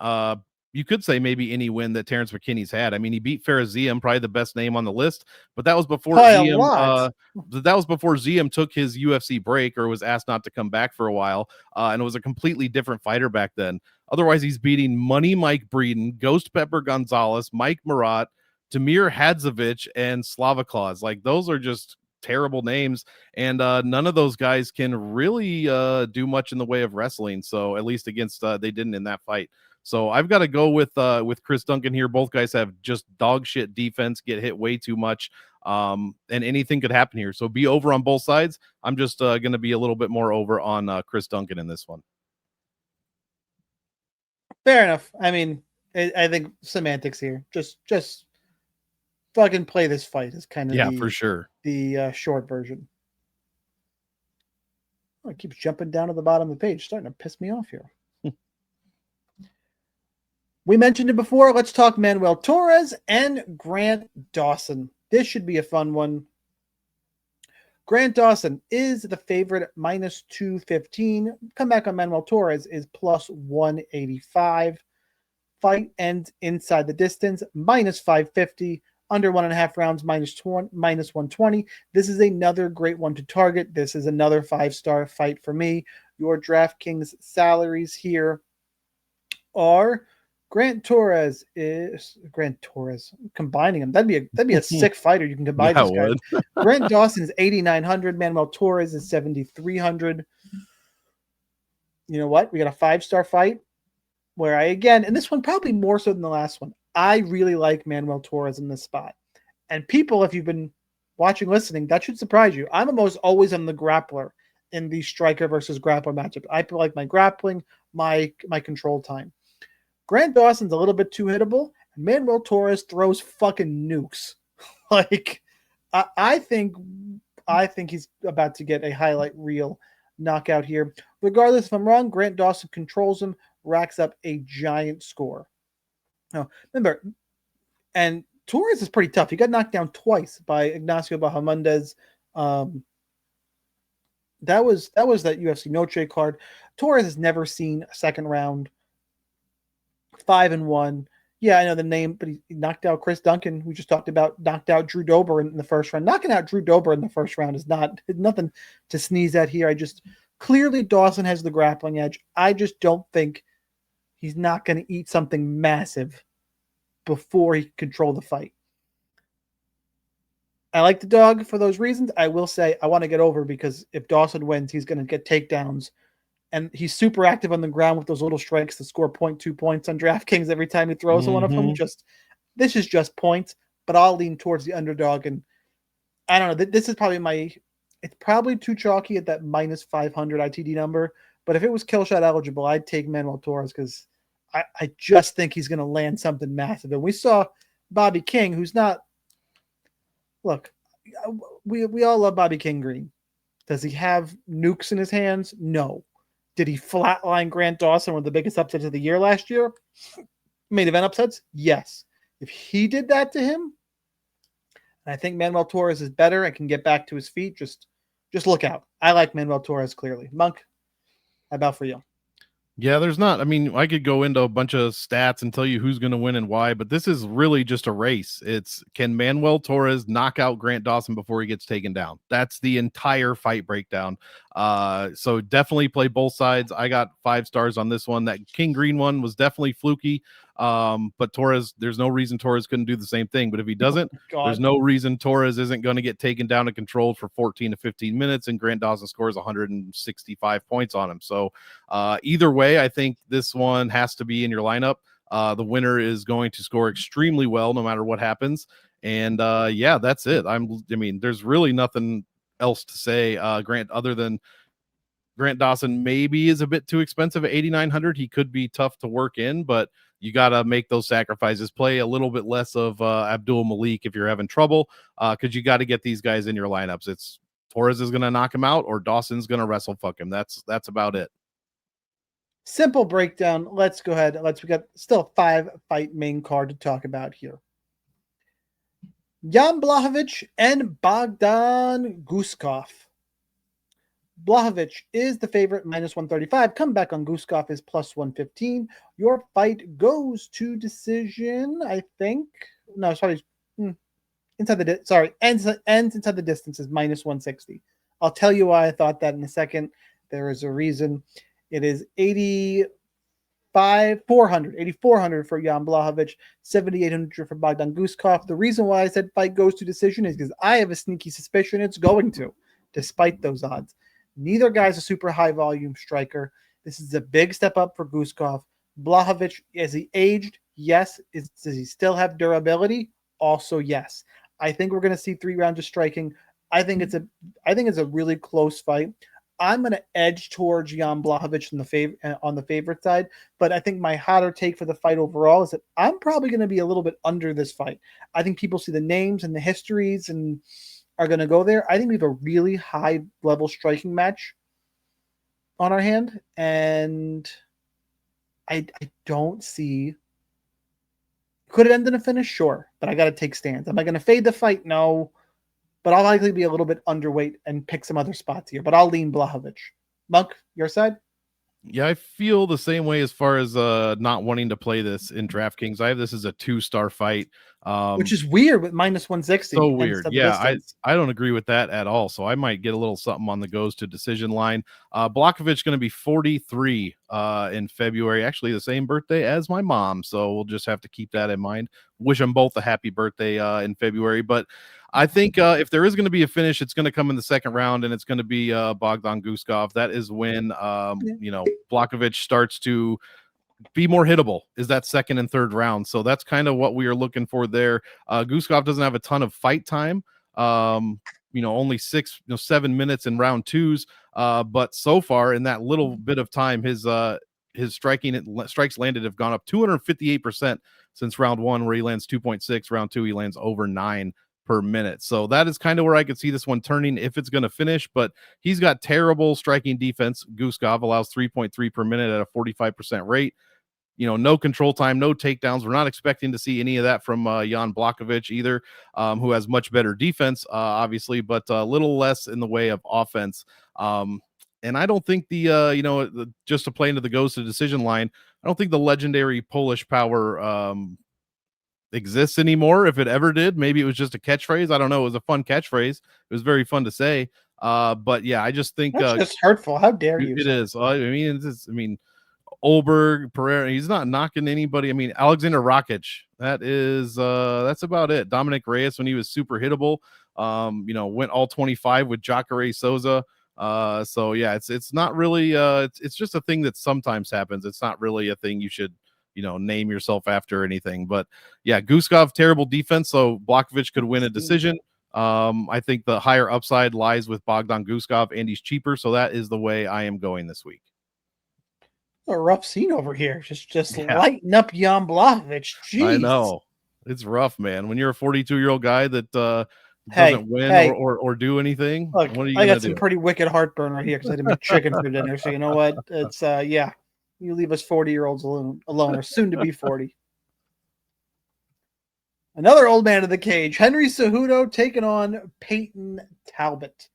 You could say maybe any win that Terrance McKinney's had. I mean, he beat Ziam, probably the best name on the list, but that was before Ziam. That was before Ziam took his UFC break or was asked not to come back for a while, and it was a completely different fighter back then. Otherwise, he's beating Money Mike Breeden, Ghost Pepper Gonzalez, Mike Murat, Damir Hadzovic, and Slava Claus. Like, those are just terrible names, and none of those guys can really do much in the way of wrestling. So at least against they didn't in that fight. So I've got to go with Chris Duncan here. Both guys have just dog shit defense, get hit way too much, and anything could happen here. So be over on both sides. I'm just going to be a little bit more over on Chris Duncan in this one. Fair enough. I mean, I think semantics here. Just fucking play this fight is kind of for sure the short version. Oh, it keeps jumping down to the bottom of the page, starting to piss me off here. We mentioned it before. Let's talk Manuel Torres and Grant Dawson. This should be a fun one. Grant Dawson is the favorite, minus 215. Come back on Manuel Torres is plus 185. Fight ends inside the distance, minus 550. Under 1.5 rounds, minus 120. This is another great one to target. This is another 5-star fight for me. Your DraftKings salaries here are Grant Torres. Combining them. That'd be a sick fighter. You can combine these guys. Grant Dawson is 8,900. Manuel Torres is 7,300. You know what? We got a 5-star fight where and this one probably more so than the last one, I really like Manuel Torres in this spot. And people, if you've been watching, listening, that should surprise you. I'm almost always on the grappler in the striker versus grappler matchup. I feel like my grappling, my control time. Grant Dawson's a little bit too hittable, and Manuel Torres throws fucking nukes. I think he's about to get a highlight reel knockout here. Regardless if I'm wrong, Grant Dawson controls him, racks up a giant score. Now, remember, and Torres is pretty tough. He got knocked down twice by Ignacio Bahamondes. That was that UFC Noche card. Torres has never seen a second round. 5-1. Yeah, I know the name, but he knocked out Chris Duncan, who we just talked about, knocked out Drew Dober in the first round. Knocking out Drew Dober in the first round is nothing to sneeze at here. Clearly Dawson has the grappling edge. I just don't think he's not going to eat something massive before he can control the fight. I like the dog for those reasons. I will say I want to get over because if Dawson wins, he's going to get takedowns. And he's super active on the ground with those little strikes that score 0.2 points on DraftKings every time he throws one of them. This is just points, but I'll lean towards the underdog. And I don't know. This is probably it's probably too chalky at that minus 500 ITD number. But if it was kill shot eligible, I'd take Manuel Torres because I just think he's going to land something massive. And we saw Bobby King, who's not. Look, we all love Bobby King Green. Does he have nukes in his hands? No. Did he flatline Grant Dawson, one of the biggest upsets of the year last year? Main event upsets? Yes. If he did that to him, and I think Manuel Torres is better and can get back to his feet, just look out. I like Manuel Torres clearly. Monk, how about for you? Yeah, there's not. I mean, I could go into a bunch of stats and tell you who's going to win and why, but this is really just a race. It's can Manuel Torres knock out Grant Dawson before he gets taken down? That's the entire fight breakdown. So definitely play both sides. I got 5 stars on this one. That King Green one was definitely fluky. But Torres, there's no reason Torres couldn't do the same thing. But if he doesn't, there's no reason Torres isn't going to get taken down and controlled for 14 to 15 minutes. And Grant Dawson scores 165 points on him. So either way, I think this one has to be in your lineup. The winner is going to score extremely well no matter what happens. And yeah, that's it. I mean, there's really nothing else to say. Grant, other than Grant Dawson maybe is a bit too expensive at 8,900. He could be tough to work in, but you got to make those sacrifices. Play a little bit less of Abdul-Malik if you're having trouble, because you got to get these guys in your lineups. It's Torres is going to knock him out, or Dawson's going to wrestle fuck him. That's about it. Simple breakdown. Let's go ahead. We got still 5 fight main card to talk about here. Jan Blachowicz and Bogdan Guskov. Blachowicz is the favorite, -135. Comeback on Guskov is +115. Your fight goes to decision, I think. No, sorry. Ends inside the distance is -160. I'll tell you why I thought that in a second. There is a reason. It is 8,400 for Jan Blachowicz, 7,800 for Bogdan Guskov. The reason why I said fight goes to decision is because I have a sneaky suspicion it's going to, despite those odds. Neither guy's a super high volume striker. This is a big step up for Guskov. Blachowicz, is he aged? Yes. Does he still have durability? Also, yes. I think we're going to see 3 rounds of striking. I think it's a really close fight. I'm going to edge towards Jan Blachowicz on the favorite side, but I think my hotter take for the fight overall is that I'm probably going to be a little bit under this fight. I think people see the names and the histories and are going to go there. I think we have a really high level striking match on our hand, and I don't see. Could it end in a finish? Sure, but I got to take stands. Am I going to fade the fight? No. But I'll likely be a little bit underweight and pick some other spots here. But I'll lean Blachowicz. Monk, your side? Yeah, I feel the same way as far as not wanting to play this in DraftKings. I have this as a 2-star fight. Which is weird with -160. So weird. Yeah, I don't agree with that at all. So I might get a little something on the goes to decision line. Blachowicz going to be 43 in February. Actually, the same birthday as my mom. So we'll just have to keep that in mind. Wish them both a happy birthday in February. But I think if there is going to be a finish, it's going to come in the second round, and it's going to be Bogdan Guskov. That is when Blachowicz starts to be more hittable, is that second and third round. So that's kind of what we are looking for there. Guskov doesn't have a ton of fight time. Only 7 minutes in round 2s. But so far in that little bit of time, his strikes landed have gone up 258% since round 1, where he lands 2.6. Round 2, he lands over 9 per minute. So that is kind of where I could see this one turning if it's going to finish, but he's got terrible striking defense. Guskov allows 3.3 per minute at a 45% rate. No control time, no takedowns. We're not expecting to see any of that from Jan Blachowicz either, who has much better defense, obviously, but a little less in the way of offense. And I don't think just to play into the goes to decision line, I don't think the legendary Polish power exists anymore. If it ever did, maybe it was just a catchphrase. I don't know. It was a fun catchphrase. It was very fun to say. But yeah, I just think that's just hurtful. How dare you? It is. Olberg, Ferreira, he's not knocking anybody. I mean, Alexander Rakic, that's about it. Dominic Reyes, when he was super hittable, went all 25 with Jacare Souza. So yeah, it's not really it's just a thing that sometimes happens. It's not really a thing you should name yourself after or anything. But yeah, Guskov, terrible defense, so Blachowicz could win a decision. I think the higher upside lies with Bogdan Guskov, and he's cheaper, so that is the way I am going this week. A rough scene over here. Just lighten up Jan Blachowicz. Jeez. I know. It's rough, man. When you're a 42-year-old guy that doesn't win or do anything, look, what are you I got do? Some pretty wicked heartburn right here because I didn't make chicken for dinner. So you know what? It's you leave us 40-year-olds alone, or soon to be 40. Another old man of the cage, Henry Cejudo taking on Peyton Talbot.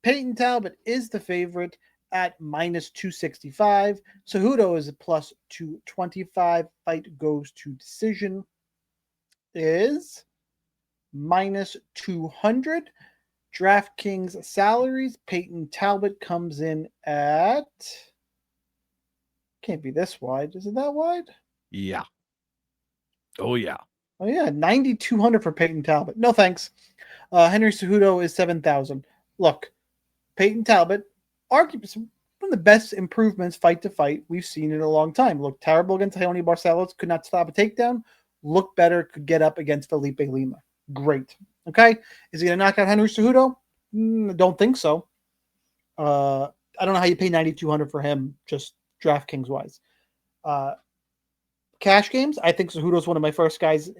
Peyton Talbot is the favorite at -265. Cejudo is a +225. Fight goes to decision is -200. DraftKings salaries. Peyton Talbot comes in at, can't be this wide. Is it that wide? Yeah. Oh yeah. Oh yeah, 9,200 for Peyton Talbot. No thanks. Henry Cejudo is 7,000. Look, Peyton Talbot, arguably one of the best improvements fight to fight we've seen in a long time. Looked terrible against Raoni Barcelos, could not stop a takedown. Looked better, could get up against Felipe Lima. Great. Okay, is he going to knock out Henry Cejudo? Don't think so. I don't know how you pay 9,200 for him, just DraftKings wise. Cash games, I think Cejudo's one of my first guys.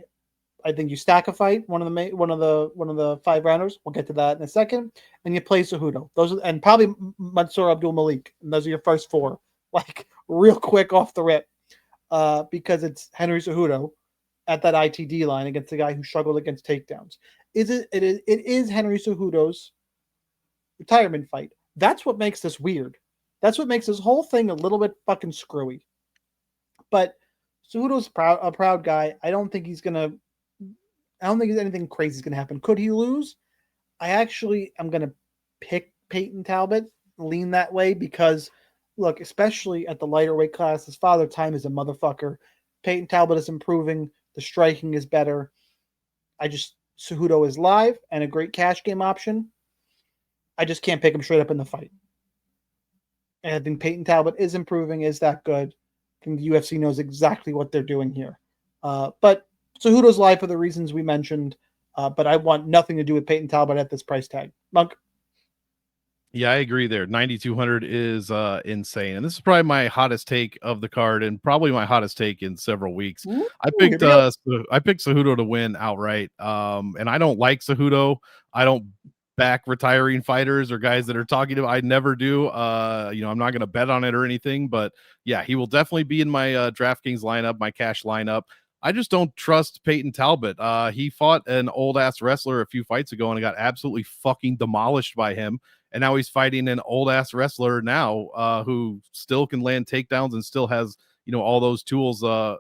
I think you stack a fight, one of the 5 rounders. We'll get to that in a second. And you play Cejudo. And probably Mansur Abdul-Malik. And those are your first 4, like real quick off the rip, because it's Henry Cejudo at that ITD line against the guy who struggled against takedowns. It is Henry Cejudo's retirement fight. That's what makes this weird. That's what makes this whole thing a little bit fucking screwy. But Cejudo's a proud guy. I don't think anything crazy is going to happen. Could he lose? I actually am going to pick Peyton Talbot, lean that way, because, look, especially at the lighter weight class, his father time is a motherfucker. Peyton Talbot is improving. The striking is better. Cejudo is live and a great cash game option. I just can't pick him straight up in the fight. And I think Peyton Talbot is improving, is that good. I think the UFC knows exactly what they're doing here. But Cejudo's live for the reasons we mentioned, but I want nothing to do with Peyton Talbot at this price tag. Monk? Yeah, I agree there. 9,200 is insane. And this is probably my hottest take of the card and probably my hottest take in several weeks. Ooh, I picked Cejudo to win outright. And I don't like Cejudo. I don't back retiring fighters or guys that are talking to. I never do. I'm not going to bet on it or anything, but yeah, he will definitely be in my DraftKings lineup, my cash lineup. I just don't trust Peyton Talbot. He fought an old ass wrestler a few fights ago and got absolutely fucking demolished by him. And now he's fighting an old ass wrestler now, who still can land takedowns and still has, all those tools, on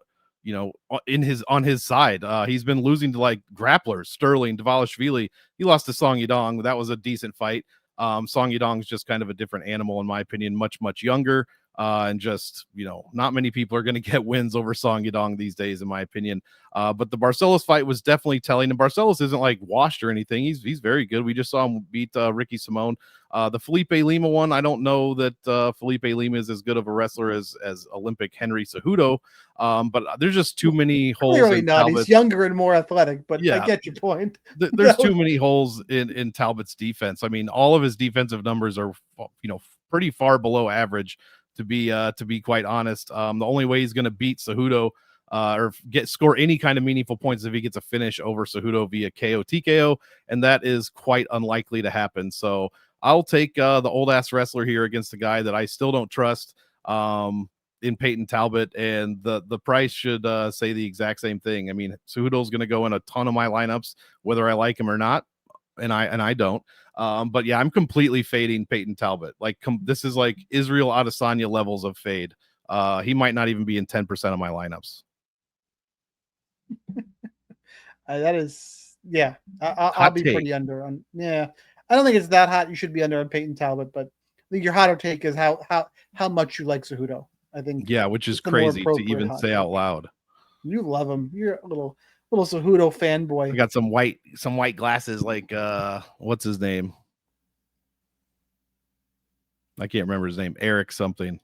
his side. He's been losing to like grapplers, Sterling, Dvalishvili. He lost to Song Yadong. That was a decent fight. Song Yadong is just kind of a different animal, in my opinion, much, much younger. And just, not many people are going to get wins over Song Yadong these days, in my opinion. But the Barcelos fight was definitely telling. And Barcelos isn't like washed or anything. He's very good. We just saw him beat Ricky Simone. The Felipe Lima one, I don't know that Felipe Lima is as good of a wrestler as Olympic Henry Cejudo. But there's just too many holes. Clearly not. Talbot's. He's younger and more athletic, but yeah, I get your point. There's too many holes in Talbot's defense. I mean, all of his defensive numbers are, pretty far below average, to be quite honest. The only way he's going to beat Cejudo or score any kind of meaningful points if he gets a finish over Cejudo via KO TKO, and that is quite unlikely to happen. So I'll take the old ass wrestler here against a guy that I still don't trust in Peyton Talbot, and the price should say the exact same thing. I mean, Cejudo's going to go in a ton of my lineups, whether I like him or not, and I don't. But yeah, I'm completely fading Peyton Talbot. Like this is like Israel Adesanya levels of fade. He might not even be in 10% of my lineups. That is, yeah. I'll be pretty under on. Yeah, I don't think it's that hot. You should be under on Peyton Talbot, but I think your hotter take is how much you like Cejudo. I think, yeah, which is crazy to even say out loud. You love him. You're a little Cejudo fanboy. I got some white glasses, like what's his name? I can't remember his name. Eric something.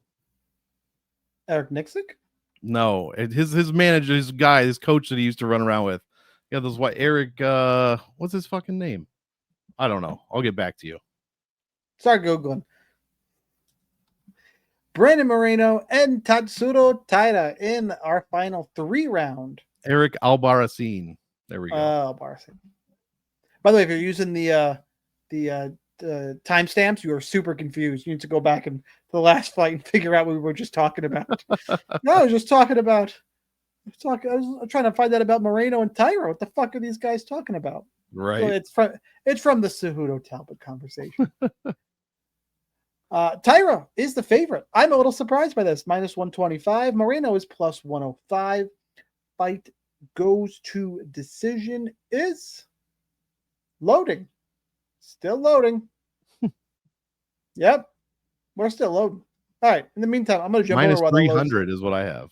Eric Nixick? No, his manager, his guy, his coach that he used to run around with. Yeah, those white Eric. What's his fucking name? I don't know. I'll get back to you. Start Googling. Brandon Moreno and Tatsuro Taira in our final 3 round. Eric Albarracin. There we go. Albarracin. By the way, if you're using the timestamps, you are super confused. You need to go back and the last fight and figure out what we were just talking about. No, I was just talking about. I was trying to find out about Moreno and Taira. What the fuck are these guys talking about? Right. So it's from the Cejudo Talbot conversation. Taira is the favorite. I'm a little surprised by this. -125. Moreno is +105. Fight goes to decision is loading. Still loading. Yep. We're still loading. All right. In the meantime, I'm going to jump Minus over while that loads. 300 is what I have.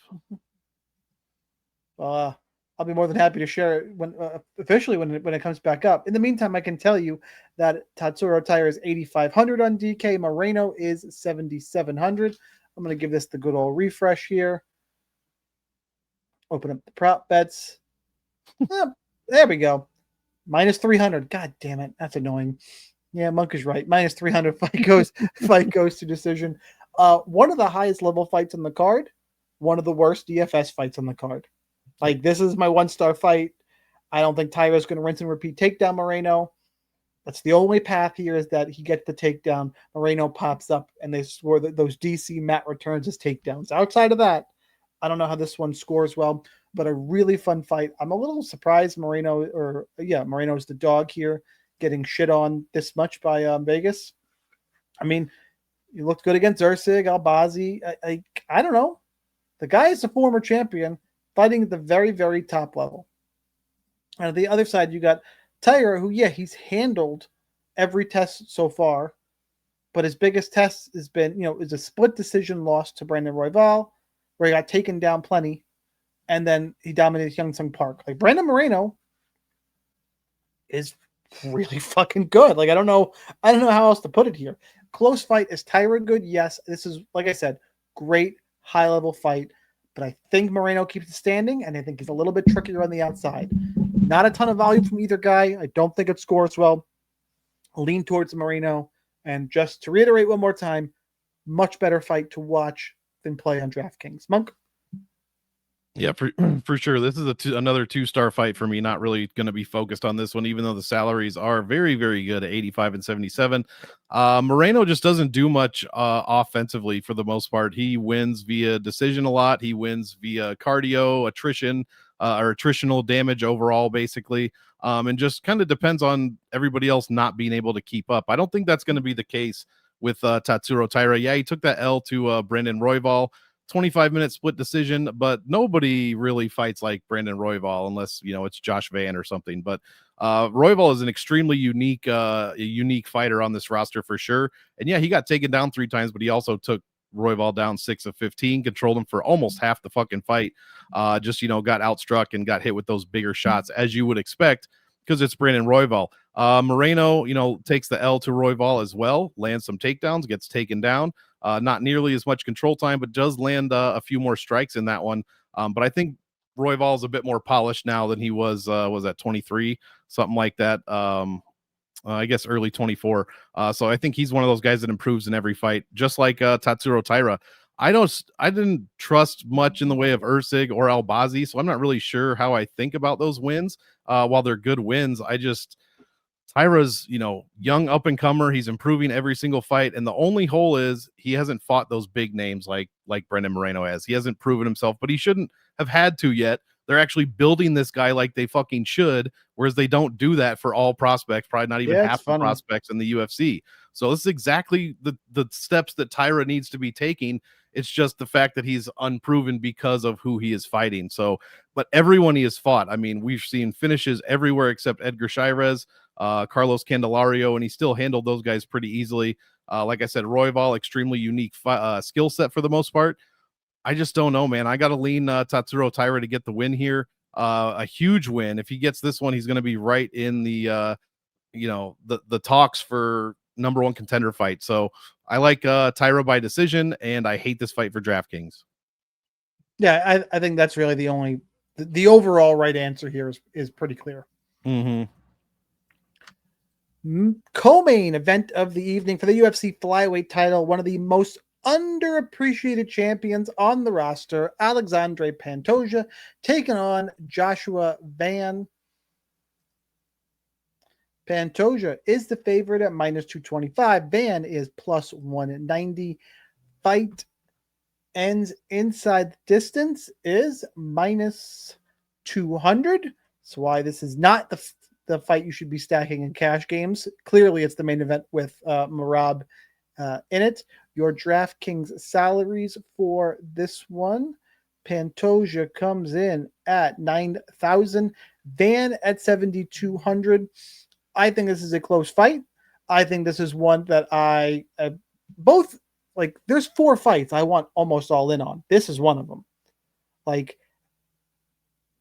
I'll be more than happy to share it when officially when it comes back up. In the meantime, I can tell you that Tatsuro Taira is 8,500 on DK. Moreno is 7,700. I'm going to give this the good old refresh here. Open up the prop bets. There we go. Minus 300. God damn it. That's annoying. Yeah, Monk is right. Minus 300. Fight goes to decision. One of the highest level fights on the card. One of the worst DFS fights on the card. Like, this is my 1-star fight. I don't think Taira's going to rinse and repeat takedown Moreno. That's the only path here, is that he gets the takedown. Moreno pops up, and they score those DC Matt returns as takedowns. Outside of that, I don't know how this one scores well, but a really fun fight. I'm a little surprised Moreno's the dog here, getting shit on this much by Vegas. I mean, he looked good against Ursig, Albazi. I don't know. The guy is a former champion, fighting at the very, very top level. And on the other side, you got Taira, who, he's handled every test so far, but his biggest test has been, is a split decision loss to Brandon Royval, where he got taken down plenty, and then he dominated Young Sung Park. Like, Brandon Moreno is really fucking good. Like, I don't know how else to put it here. Close fight. Is Taira good? Yes. This is, like I said, great high-level fight. But I think Moreno keeps it standing, and I think he's a little bit trickier on the outside. Not a ton of value from either guy. I don't think it scores well. I'll lean towards Moreno. And just to reiterate one more time, much better fight to watch than play on DraftKings. Monk? Yeah, for sure. This is another 2-star fight for me. Not really going to be focused on this one, even though the salaries are very, very good at 85 and 77. Moreno just doesn't do much offensively for the most part. He wins via decision a lot. He wins via cardio, attrition, or attritional damage overall, basically. And just kind of depends on everybody else not being able to keep up. I don't think that's going to be the case with Tatsuro Taira. Yeah, he took that L to Brandon Royval. 25-minute split decision, but nobody really fights like Brandon Royval unless, it's Josh Van or something. But Royval is an extremely unique fighter on this roster for sure. And yeah, he got taken down 3 times, but he also took Royval down 6 of 15, controlled him for almost half the fucking fight. Got outstruck and got hit with those bigger shots, as you would expect, because it's Brandon Royval. Moreno, takes the L to Royval as well, lands some takedowns, gets taken down. Not nearly as much control time, but does land a few more strikes in that one. But I think Royval is a bit more polished now than he was at 23, something like that. I guess early 24. So I think he's one of those guys that improves in every fight, just like Tatsuro Taira. I didn't trust much in the way of Ursig or Albazi, so I'm not really sure how I think about those wins. While they're good wins, Taira's, young up and comer. He's improving every single fight. And the only hole is he hasn't fought those big names like Brandon Moreno has. He hasn't proven himself, but he shouldn't have had to yet. They're actually building this guy like they fucking should, whereas they don't do that for all prospects, probably not even half the prospects in the UFC. So this is exactly the steps that Taira needs to be taking. It's just the fact that he's unproven because of who he is fighting. So, but everyone he has fought, I mean, we've seen finishes everywhere except Edgar Chairez, Carlos Candelario, and he still handled those guys pretty easily. Like I said, Royval, extremely unique skill set for the most part. I just don't know, man. I got to lean Tatsuro Taira to get the win here. A huge win. If he gets this one, he's going to be right in the talks for number 1 contender fight. So I like Taira by decision, and I hate this fight for DraftKings. Yeah, I think that's really the overall right answer here is pretty clear. Mm-hmm. Co-main event of the evening for the UFC flyweight title, one of the most underappreciated champions on the roster, Alexandre Pantoja, taking on Joshua Van. Pantoja is the favorite at minus 225. Van is plus 190. Fight ends inside the distance is minus 200. That's why this is not the fight you should be stacking in cash games. Clearly, it's the main event with Merab in it. Your DraftKings salaries for this one: Pantoja comes in at 9,000, Van at 7,200. I think this is a close fight. I think this is one that I both like. There's 4 fights I want almost all in on. This is one of them. Like,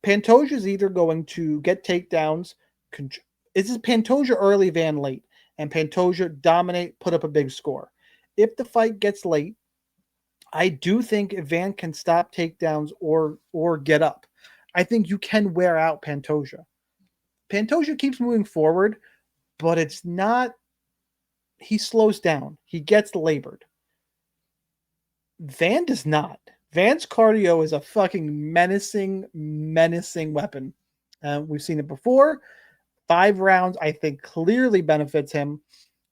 Pantoja is either going to get takedowns. This is Pantoja early, Van late, and Pantoja dominate, put up a big score. If the fight gets late, I do think if Van can stop takedowns or get up, I think you can wear out Pantoja. Pantoja keeps moving forward, but it's not. He slows down. He gets labored. Van does not. Van's cardio is a fucking menacing weapon. We've seen it before. 5 rounds, I think, clearly benefits him.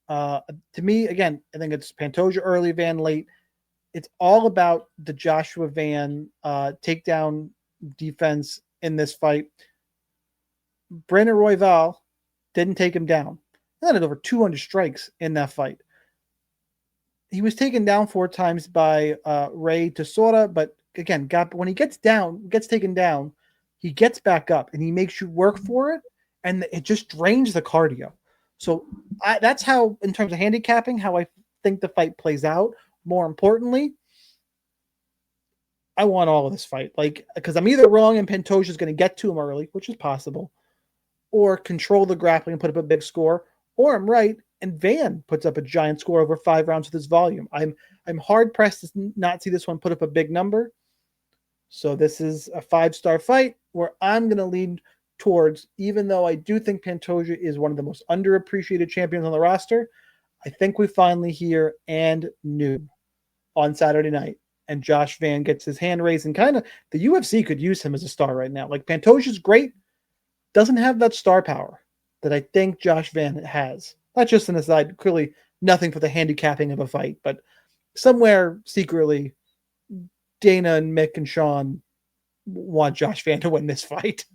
To me, again, I think it's Pantoja early, Van late. It's all about the Joshua Van takedown defense in this fight. Brandon Royval didn't take him down. He had over 200 strikes in that fight. He was taken down 4 times by Ray Tesora, but again, when he gets taken down, he gets back up and he makes you work for it, and it just drains the cardio. So that's how, in terms of handicapping, how I think the fight plays out. More importantly, I want all of this fight, because I'm either wrong and Pantoja is going to get to him early, which is possible, or control the grappling and put up a big score, or I'm right and Van puts up a giant score over 5 rounds with his volume. I'm hard pressed to not see this one put up a big number. So this is a 5-star fight where I'm going to lean towards, even though I do think Pantoja is one of the most underappreciated champions on the roster, I think we finally hear and new on Saturday night. And Josh Van gets his hand raised, and kind of the UFC could use him as a star right now. Like, Pantoja's great, doesn't have that star power that I think Josh Van has. That's just an aside. Clearly nothing for the handicapping of a fight, but somewhere secretly Dana and Mick and Sean want Josh Van to win this fight.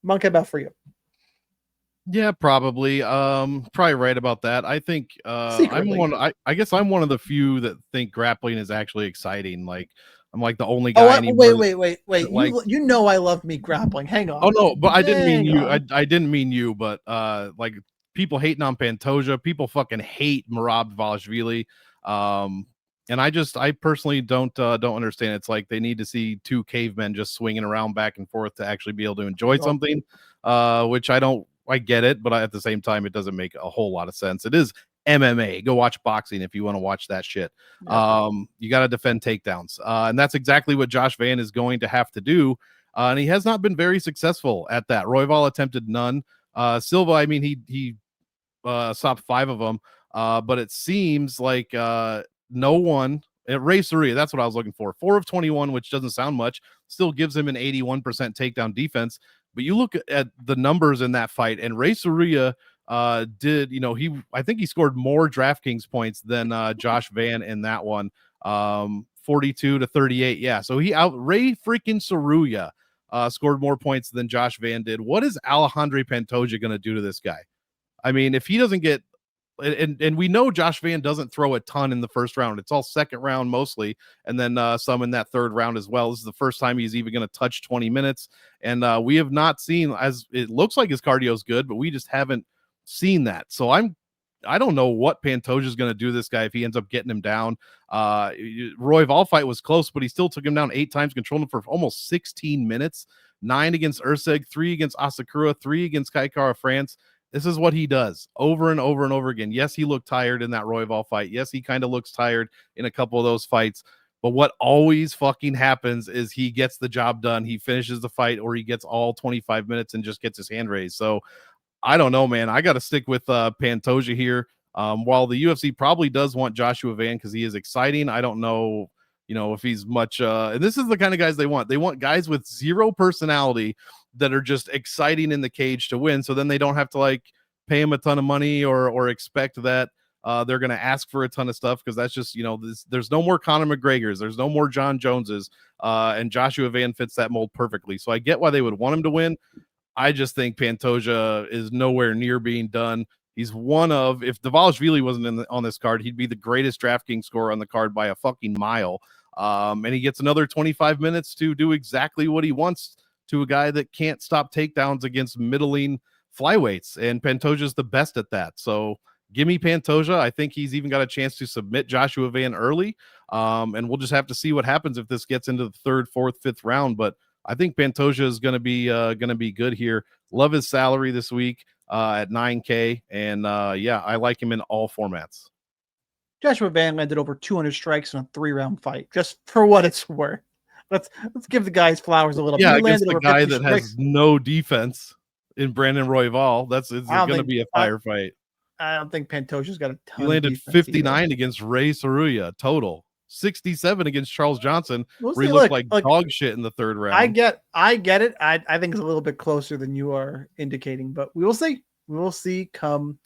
Monk, how about for you? Yeah, probably. Probably right about that. I think I guess I'm one of the few that think grappling is actually exciting. Like, I'm like the only guy anymore. Wait. You know I love me grappling. Hang on. Oh no, but I didn't mean you. I didn't mean you, but like, people hating on Pantoja, people fucking hate Merab Dvalishvili. And I personally don't understand. It's like they need to see 2 cavemen just swinging around back and forth to actually be able to enjoy something, which I get it, but at the same time, it doesn't make a whole lot of sense. It is MMA. Go watch boxing if you want to watch that shit. Yeah. You got to defend takedowns. And that's exactly what Josh Van is going to have to do. And he has not been very successful at that. Royval attempted none. Silva, I mean, he stopped 5 of them. But it seems like no one at Ray Soria, that's what I was looking for. 4 of 21, which doesn't sound much, still gives him an 81% takedown defense. But you look at the numbers in that fight, and Ray Soria did, I think he scored more DraftKings points than Josh Van in that one. 42 to 38. Yeah. So Ray freaking Soria scored more points than Josh Van did. What is Alejandro Pantoja going to do to this guy? I mean, if he doesn't get, and we know Josh Van doesn't throw a ton in the first round. It's all second round mostly, and then some in that third round as well. This is the first time he's even going to touch 20 minutes. And we have not seen, as it looks like his cardio is good, but we just haven't seen that. So I don't know what Pantoja is going to do to this guy if he ends up getting him down. Royval fight was close, but he still took him down 8 times, controlled him for almost 16 minutes, 9 against Urseg, 3 against Asakura, 3 against Kaikara France. This is what he does over and over and over again. Yes, he looked tired in that Royval fight. Yes, he kind of looks tired in a couple of those fights. But what always fucking happens is he gets the job done. He finishes the fight, or he gets all 25 minutes and just gets his hand raised. So I don't know, man. I got to stick with Pantoja here. While the UFC probably does want Joshua Van because he is exciting, I don't know, if he's much. And this is the kind of guys they want. They want guys with 0 personality that are just exciting in the cage to win. So then they don't have to pay him a ton of money or expect that they're going to ask for a ton of stuff, because that's just, there's no more Conor McGregors. There's no more John Joneses. And Joshua Van fits that mold perfectly. So I get why they would want him to win. I just think Pantoja is nowhere near being done. He's one of, if Dvalishvili wasn't on this card, he'd be the greatest DraftKings scorer on the card by a fucking mile. And he gets another 25 minutes to do exactly what he wants to a guy that can't stop takedowns against middling flyweights. And Pantoja's the best at that. So give me Pantoja. I think he's even got a chance to submit Joshua Van early. And we'll just have to see what happens if this gets into the 3rd, 4th, 5th round. But I think Pantoja is going to be good here. Love his salary this week at $9K. And yeah, I like him in all formats. Joshua Van landed over 200 strikes in a 3-round fight, just for what it's worth. Let's give the guys flowers a little bit. Yeah, against the guy that has no defense in Brandon Royval. It's going to be a firefight. I don't think Pantoja's got a ton. He landed 59 against Ray Saruya total. 67 against Charles Johnson, where he looked like dog shit in the 3rd round. I get it. I think it's a little bit closer than you are indicating, but we will see. We will see come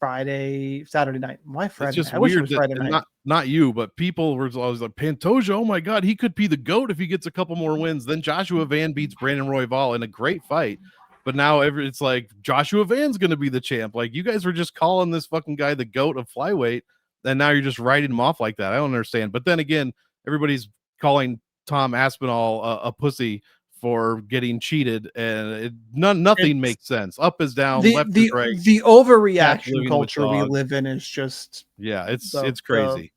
Saturday night. Why Friday? It's just night? weird that not you, but people were always like, Pantoja, oh my God, he could be the GOAT if he gets a couple more wins. Then Joshua Van beats Brandon Royval in a great fight. But now it's like Joshua Van's going to be the champ. Like, you guys were just calling this fucking guy the GOAT of flyweight, and now you're just writing him off like that. I don't understand. But then again, everybody's calling Tom Aspinall a pussy for getting cheated, and nothing makes sense. Up is down, left is right. The overreaction culture we live in is just it's crazy.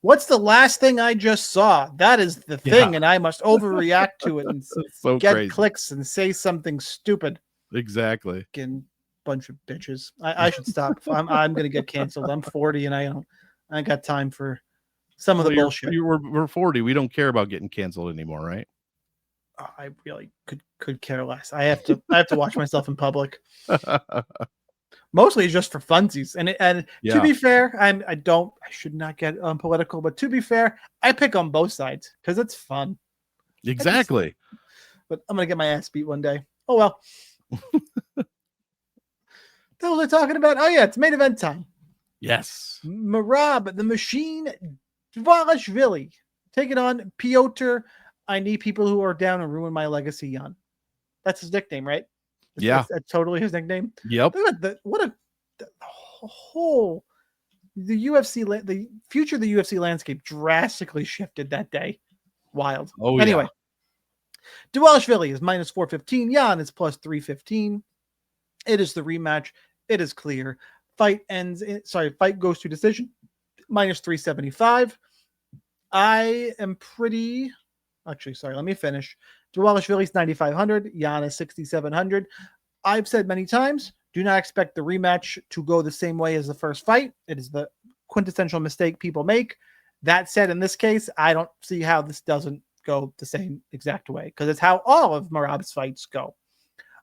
What's the last thing I just saw? That is the thing, and I must overreact to it and get crazy. Clicks and say something stupid. Exactly. Fucking bunch of bitches. I should stop. I'm gonna get canceled. I'm 40 and I ain't got time for some of the bullshit. We're 40. We don't care about getting canceled anymore, right? I really could care less. I have to watch myself in public. Mostly just for funsies. And to be fair, I should not get political, but to be fair, I pick on both sides because it's fun. Exactly. But I'm gonna get my ass beat one day. Oh well. What the hell are they talking about? Oh yeah, it's main event time. Yes. Merab, the Machine Dvalishvili taking on Piotr. I need people who are down and ruin my legacy, Jan. That's his nickname, right? That's totally his nickname. Yep. The UFC, the future of the UFC landscape drastically shifted that day. Wild. Oh, anyway, Dvalishvili is minus 415. Jan is plus 315. It is the rematch. It is clear. Fight goes to decision. Minus 375. I am pretty. Actually, sorry, let me finish. Dvalishvili's 9,500. Jan is 6,700. I've said many times, do not expect the rematch to go the same way as the first fight. It is the quintessential mistake people make. That said, in this case, I don't see how this doesn't go the same exact way because it's how all of Merab's fights go.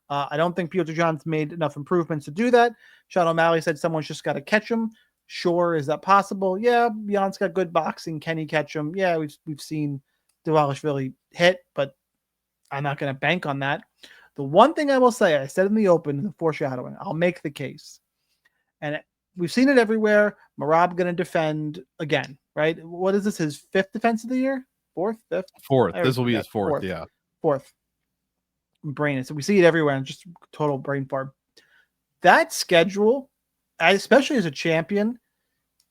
I don't think Piotr Jan's made enough improvements to do that. Sean O'Malley said someone's just got to catch him. Sure, is that possible? Yeah, Jan's got good boxing. Can he catch him? Yeah, we've seen Dvalishvili hit, but I'm not going to bank on that. The one thing I will say, I said in the open, the foreshadowing, I'll make the case. And we've seen it everywhere. Merab going to defend again, right? What is this, his 5th defense of the year? 4th? 5th? 4th. This will be his 4th, yeah. 4th. Brain. So we see it everywhere and just total brain fart. That schedule, especially as a champion,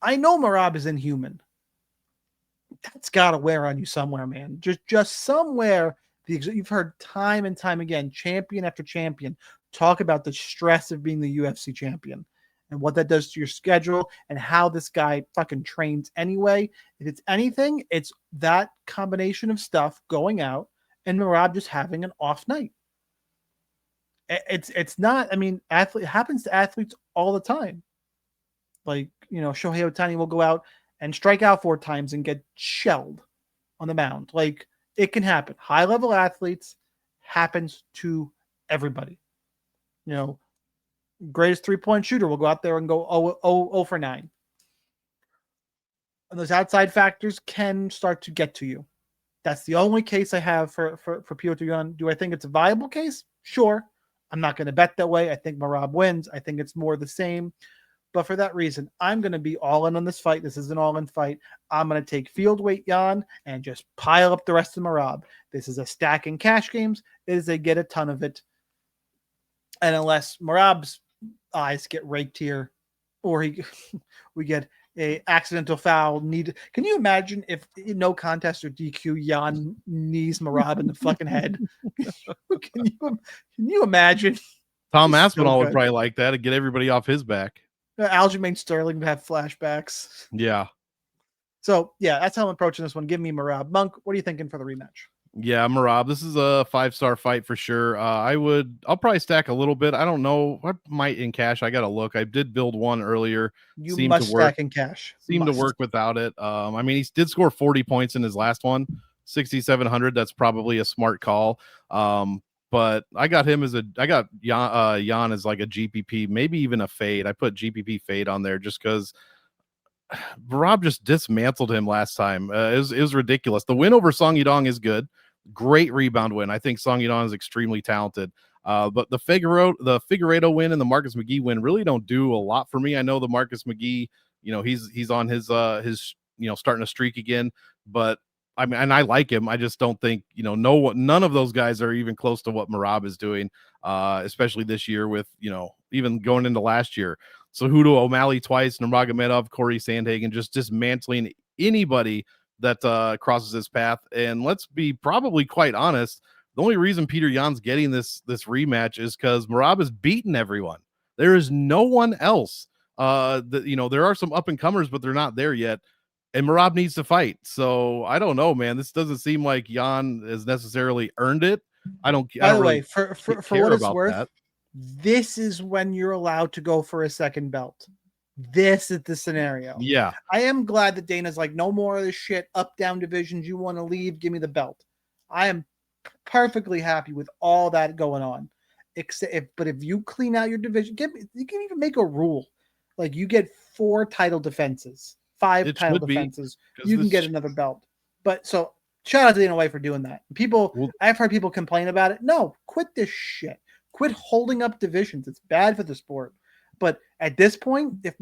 I know Merab is inhuman. That's got to wear on you somewhere, man. Just somewhere. You've heard time and time again, champion after champion, talk about the stress of being the UFC champion and what that does to your schedule and how this guy fucking trains anyway. If it's anything, it's that combination of stuff going out and Merab just having an off night. It's not, I mean, it happens to athletes all the time. Like, Shohei Ohtani will go out and strike out 4 times and get shelled on the mound. Like, it can happen. High-level athletes happens to everybody. Greatest three-point shooter will go out there and go 0 for 9. And those outside factors can start to get to you. That's the only case I have for Piotr Jan. Do I think it's a viable case? Sure. I'm not going to bet that way. I think Merab wins. I think it's more the same. But for that reason, I'm going to be all in on this fight. This is an all-in fight. I'm going to take field weight Jan and just pile up the rest of Merab. This is a stack in cash games. It is a get a ton of it. And unless Merab's eyes get raked here, or we get a accidental foul. Can you imagine if in no contest or DQ, Jan knees Merab in the fucking head? Can you imagine? Tom Aspinall would probably like that and get everybody off his back. Aljamain Sterling would have flashbacks. Yeah. So yeah, that's how I'm approaching this one. Give me Merab. Monk, what are you thinking for the rematch? Yeah, Marab. This is a 5-star fight for sure. I'll probably stack a little bit. I don't know. I might in cash. I gotta look. I did build one earlier. You Seemed to must work. stack in cash. Seemed to work without it. I mean, he did score 40 points in his last one, 6,700. That's probably a smart call. But I got him I got Jan as like a GPP, maybe even a fade. I put GPP fade on there just because Rob just dismantled him last time. It was ridiculous. The win over Song Yudong is good. Great rebound win. I think Song Yudong is extremely talented. But the Figueiredo win and the Marcus McGee win really don't do a lot for me. I know the Marcus McGee, he's on his starting a streak again, but I mean, and I like him. I just don't think, none of those guys are even close to what Merab is doing, especially this year with, even going into last year. So Hudo O'Malley twice, Nurmagomedov, Corey Sandhagen, just dismantling anybody that crosses his path. And let's be probably quite honest, the only reason Peter Yan's getting this rematch is because Merab has beaten everyone. There is no one else. There are some up and comers, but they're not there yet. And Merab needs to fight. So I don't know, man. This doesn't seem like Yan has necessarily earned it. By the way, for what it's worth, that. This is when you're allowed to go for a second belt. This is the scenario. Yeah. I am glad that Dana's like, no more of this shit, up, down divisions. You want to leave, give me the belt. I am perfectly happy with all that going on. But if you clean out your division, you can even make a rule. Like you get 4 title defenses, 5 title defenses. You can get another belt. But so shout out to Dana White for doing that. I've heard people complain about it. No, quit this shit. Quit holding up divisions. It's bad for the sport. But at this point, the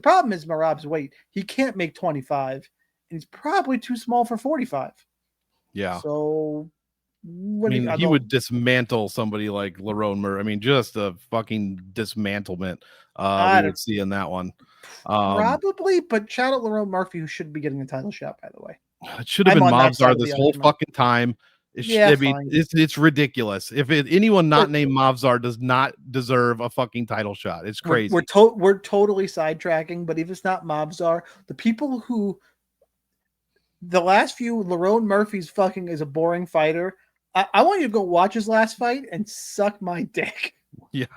problem is Merab's weight. He can't make 25, and he's probably too small for 45. Yeah. So, he would dismantle somebody like Lerone Murray. I mean, just a fucking dismantlement we would see in that one. Probably, but shout out Lerone Murphy, who should be getting a title shot, by the way. It should have been Mavzar this whole fucking time. It's ridiculous. If anyone not named Mavzar does not deserve a fucking title shot. It's crazy. We're totally sidetracking, but if it's not Mavzar, the people who the last few Lerone Murphy's fucking is a boring fighter. I want you to go watch his last fight and suck my dick. Yeah.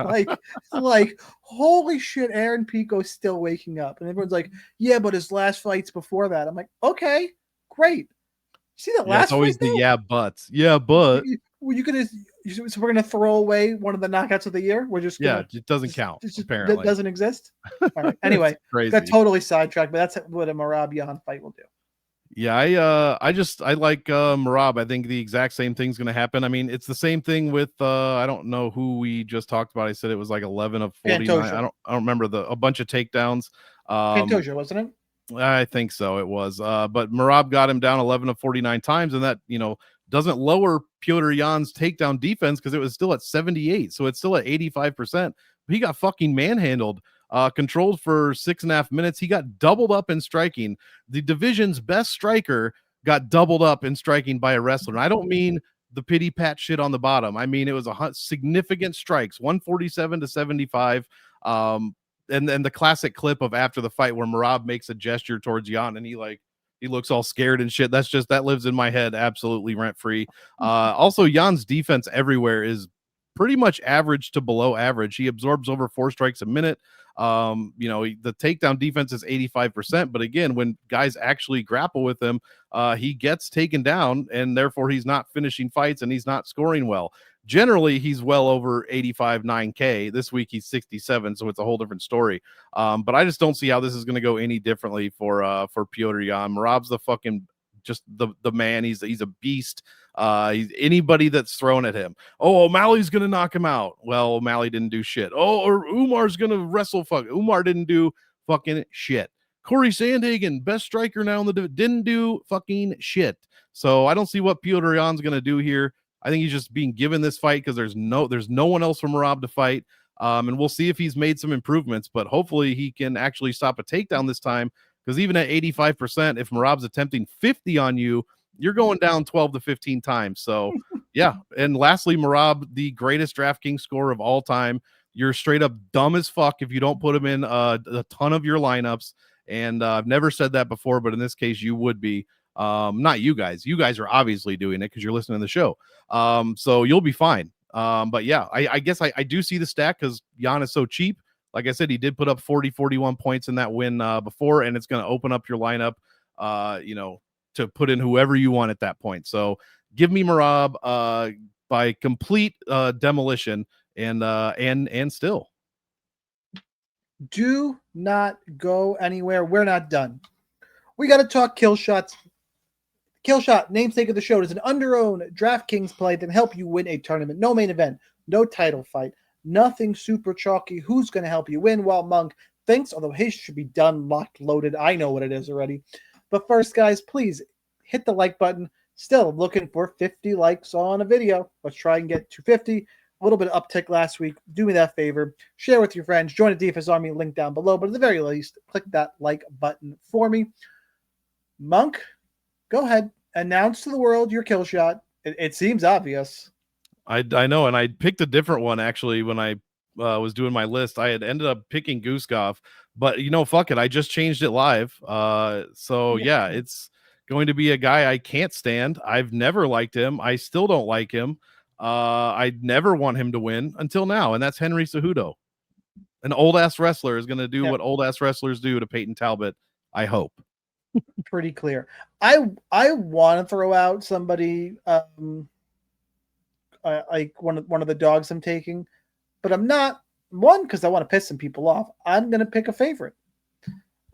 like holy shit, Aaron Pico's still waking up. And everyone's like, yeah, but his last fight's before that. I'm like, okay, great. See that last it's always fight, the buts. Yeah, but so we're gonna throw away one of the knockouts of the year. We're just it doesn't count. Apparently, that doesn't exist. All right. Anyway, got totally sidetracked, but that's what a Merab Yan fight will do. Yeah, I like Merab. I think the exact same thing's going to happen. I mean, it's the same thing with I don't know who we just talked about. I said it was like 11 of 49. I don't remember a bunch of takedowns. Pantoja, wasn't it? I think so. It was. But Merab got him down 11 of 49 times, and that doesn't lower Petr Yan's takedown defense because it was still at 78, so it's still at 85%. He got fucking manhandled. Controlled for 6.5 minutes. He got doubled up in striking. The division's best striker got doubled up in striking by a wrestler. And I don't mean the pity pat shit on the bottom. I mean, it was significant strikes, 147 to 75. And then the classic clip of after the fight where Merab makes a gesture towards Yan and he looks all scared and shit. That lives in my head absolutely rent free. Also, Jan's defense everywhere is pretty much average to below average. He absorbs over 4 strikes a minute. The takedown defense is 85%, but again, when guys actually grapple with him, he gets taken down, and therefore he's not finishing fights and he's not scoring well. Generally, he's well over 85, 9K. This week he's 67, so it's a whole different story. But I just don't see how this is going to go any differently for Petr Yan. Merab's the fucking just the man. He's a beast. He's anybody that's thrown at him. Oh, O'Malley's gonna knock him out. Well, O'Malley didn't do shit. Oh, or Umar's gonna wrestle. Umar didn't do fucking shit. Corey Sandhagen, best striker now in the didn't do fucking shit. So I don't see what Petr Yan's gonna do here. I think he's just being given this fight because there's no one else for Merab to fight. And we'll see if he's made some improvements, but hopefully he can actually stop a takedown this time. Because even at 85%, if Merab's attempting 50 on you, you're going down 12 to 15 times. So, yeah. And lastly, Merab, the greatest DraftKings scorer of all time, you're straight up dumb as fuck if you don't put him in a ton of your lineups. And I've never said that before, but in this case, you would be. Not you guys. You guys are obviously doing it because you're listening to the show. So you'll be fine. But yeah, I guess I do see the stack because Jan is so cheap. Like I said, he did put up 41 points in that win before, and it's going to open up your lineup, to put in whoever you want at that point. So give me Merab by complete demolition and still. Do not go anywhere. We're not done. We got to talk kill shots. Kill shot, namesake of the show, is an under-owned DraftKings play that can help you win a tournament. No main event, no title fight, nothing super chalky. Who's going to help you win? Well, Monk thinks, although his should be done, locked, loaded. I know what it is already. But first, guys, please hit the like button. Still looking for 50 likes on a video. Let's try and get to 50. A little bit of uptick last week. Do me that favor. Share with your friends. Join the DFS Army, link down below. But at the very least, click that like button for me. Monk, go ahead. Announce to the world your kill shot. It seems obvious. I know, and I picked a different one, actually, when I was doing my list. I had ended up picking Guskov, but, fuck it. I just changed it live. So, yeah, it's going to be a guy I can't stand. I've never liked him. I still don't like him. I never want him to win until now, and that's Henry Cejudo. An old-ass wrestler is going to do what old-ass wrestlers do to Peyton Talbot, I hope. Pretty clear. I want to throw out somebody like one of the dogs I'm taking, but I'm not. One, because I want to piss some people off. I'm going to pick a favorite,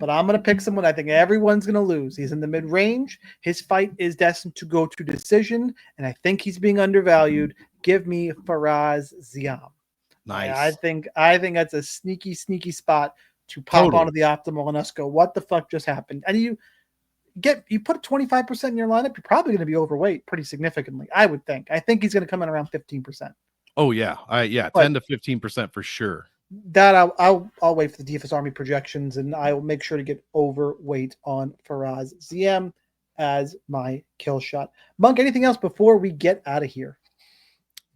but I'm going to pick someone I think everyone's going to lose. He's in the mid-range. His fight is destined to go to decision, and I think he's being undervalued. Give me Faraz Ziam. Nice. I think that's a sneaky spot to pop onto the optimal and us go, what the fuck just happened? And you put 25% in your lineup, you're probably going to be overweight pretty significantly, I would think. I think he's going to come in around 15%. Oh yeah. 10 to 15% for sure. That I'll wait for the DFS Army projections, and I will make sure to get overweight on Faraz Ziam as my kill shot. Monk, anything else before we get out of here?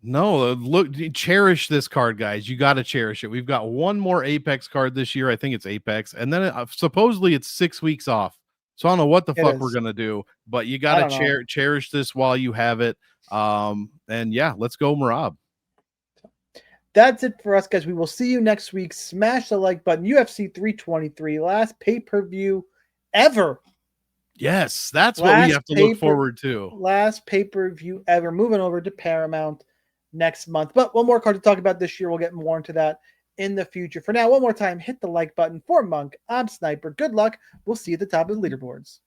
No, look, cherish this card, guys. You got to cherish it. We've got one more Apex card this year. I think it's Apex. And then supposedly it's 6 weeks off. So I don't know what the fuck we're going to do, but you got to cherish this while you have it. And yeah, let's go Merab. That's it for us, guys. We will see you next week. Smash the like button. UFC 323, last pay-per-view ever. Yes, that's what we have to look forward to. Last pay-per-view ever. Moving over to Paramount next month. But one more card to talk about this year. We'll get more into that in the future. For now, one more time, hit the like button. For Monk, I'm Sniper. Good luck. We'll see you at the top of the leaderboards.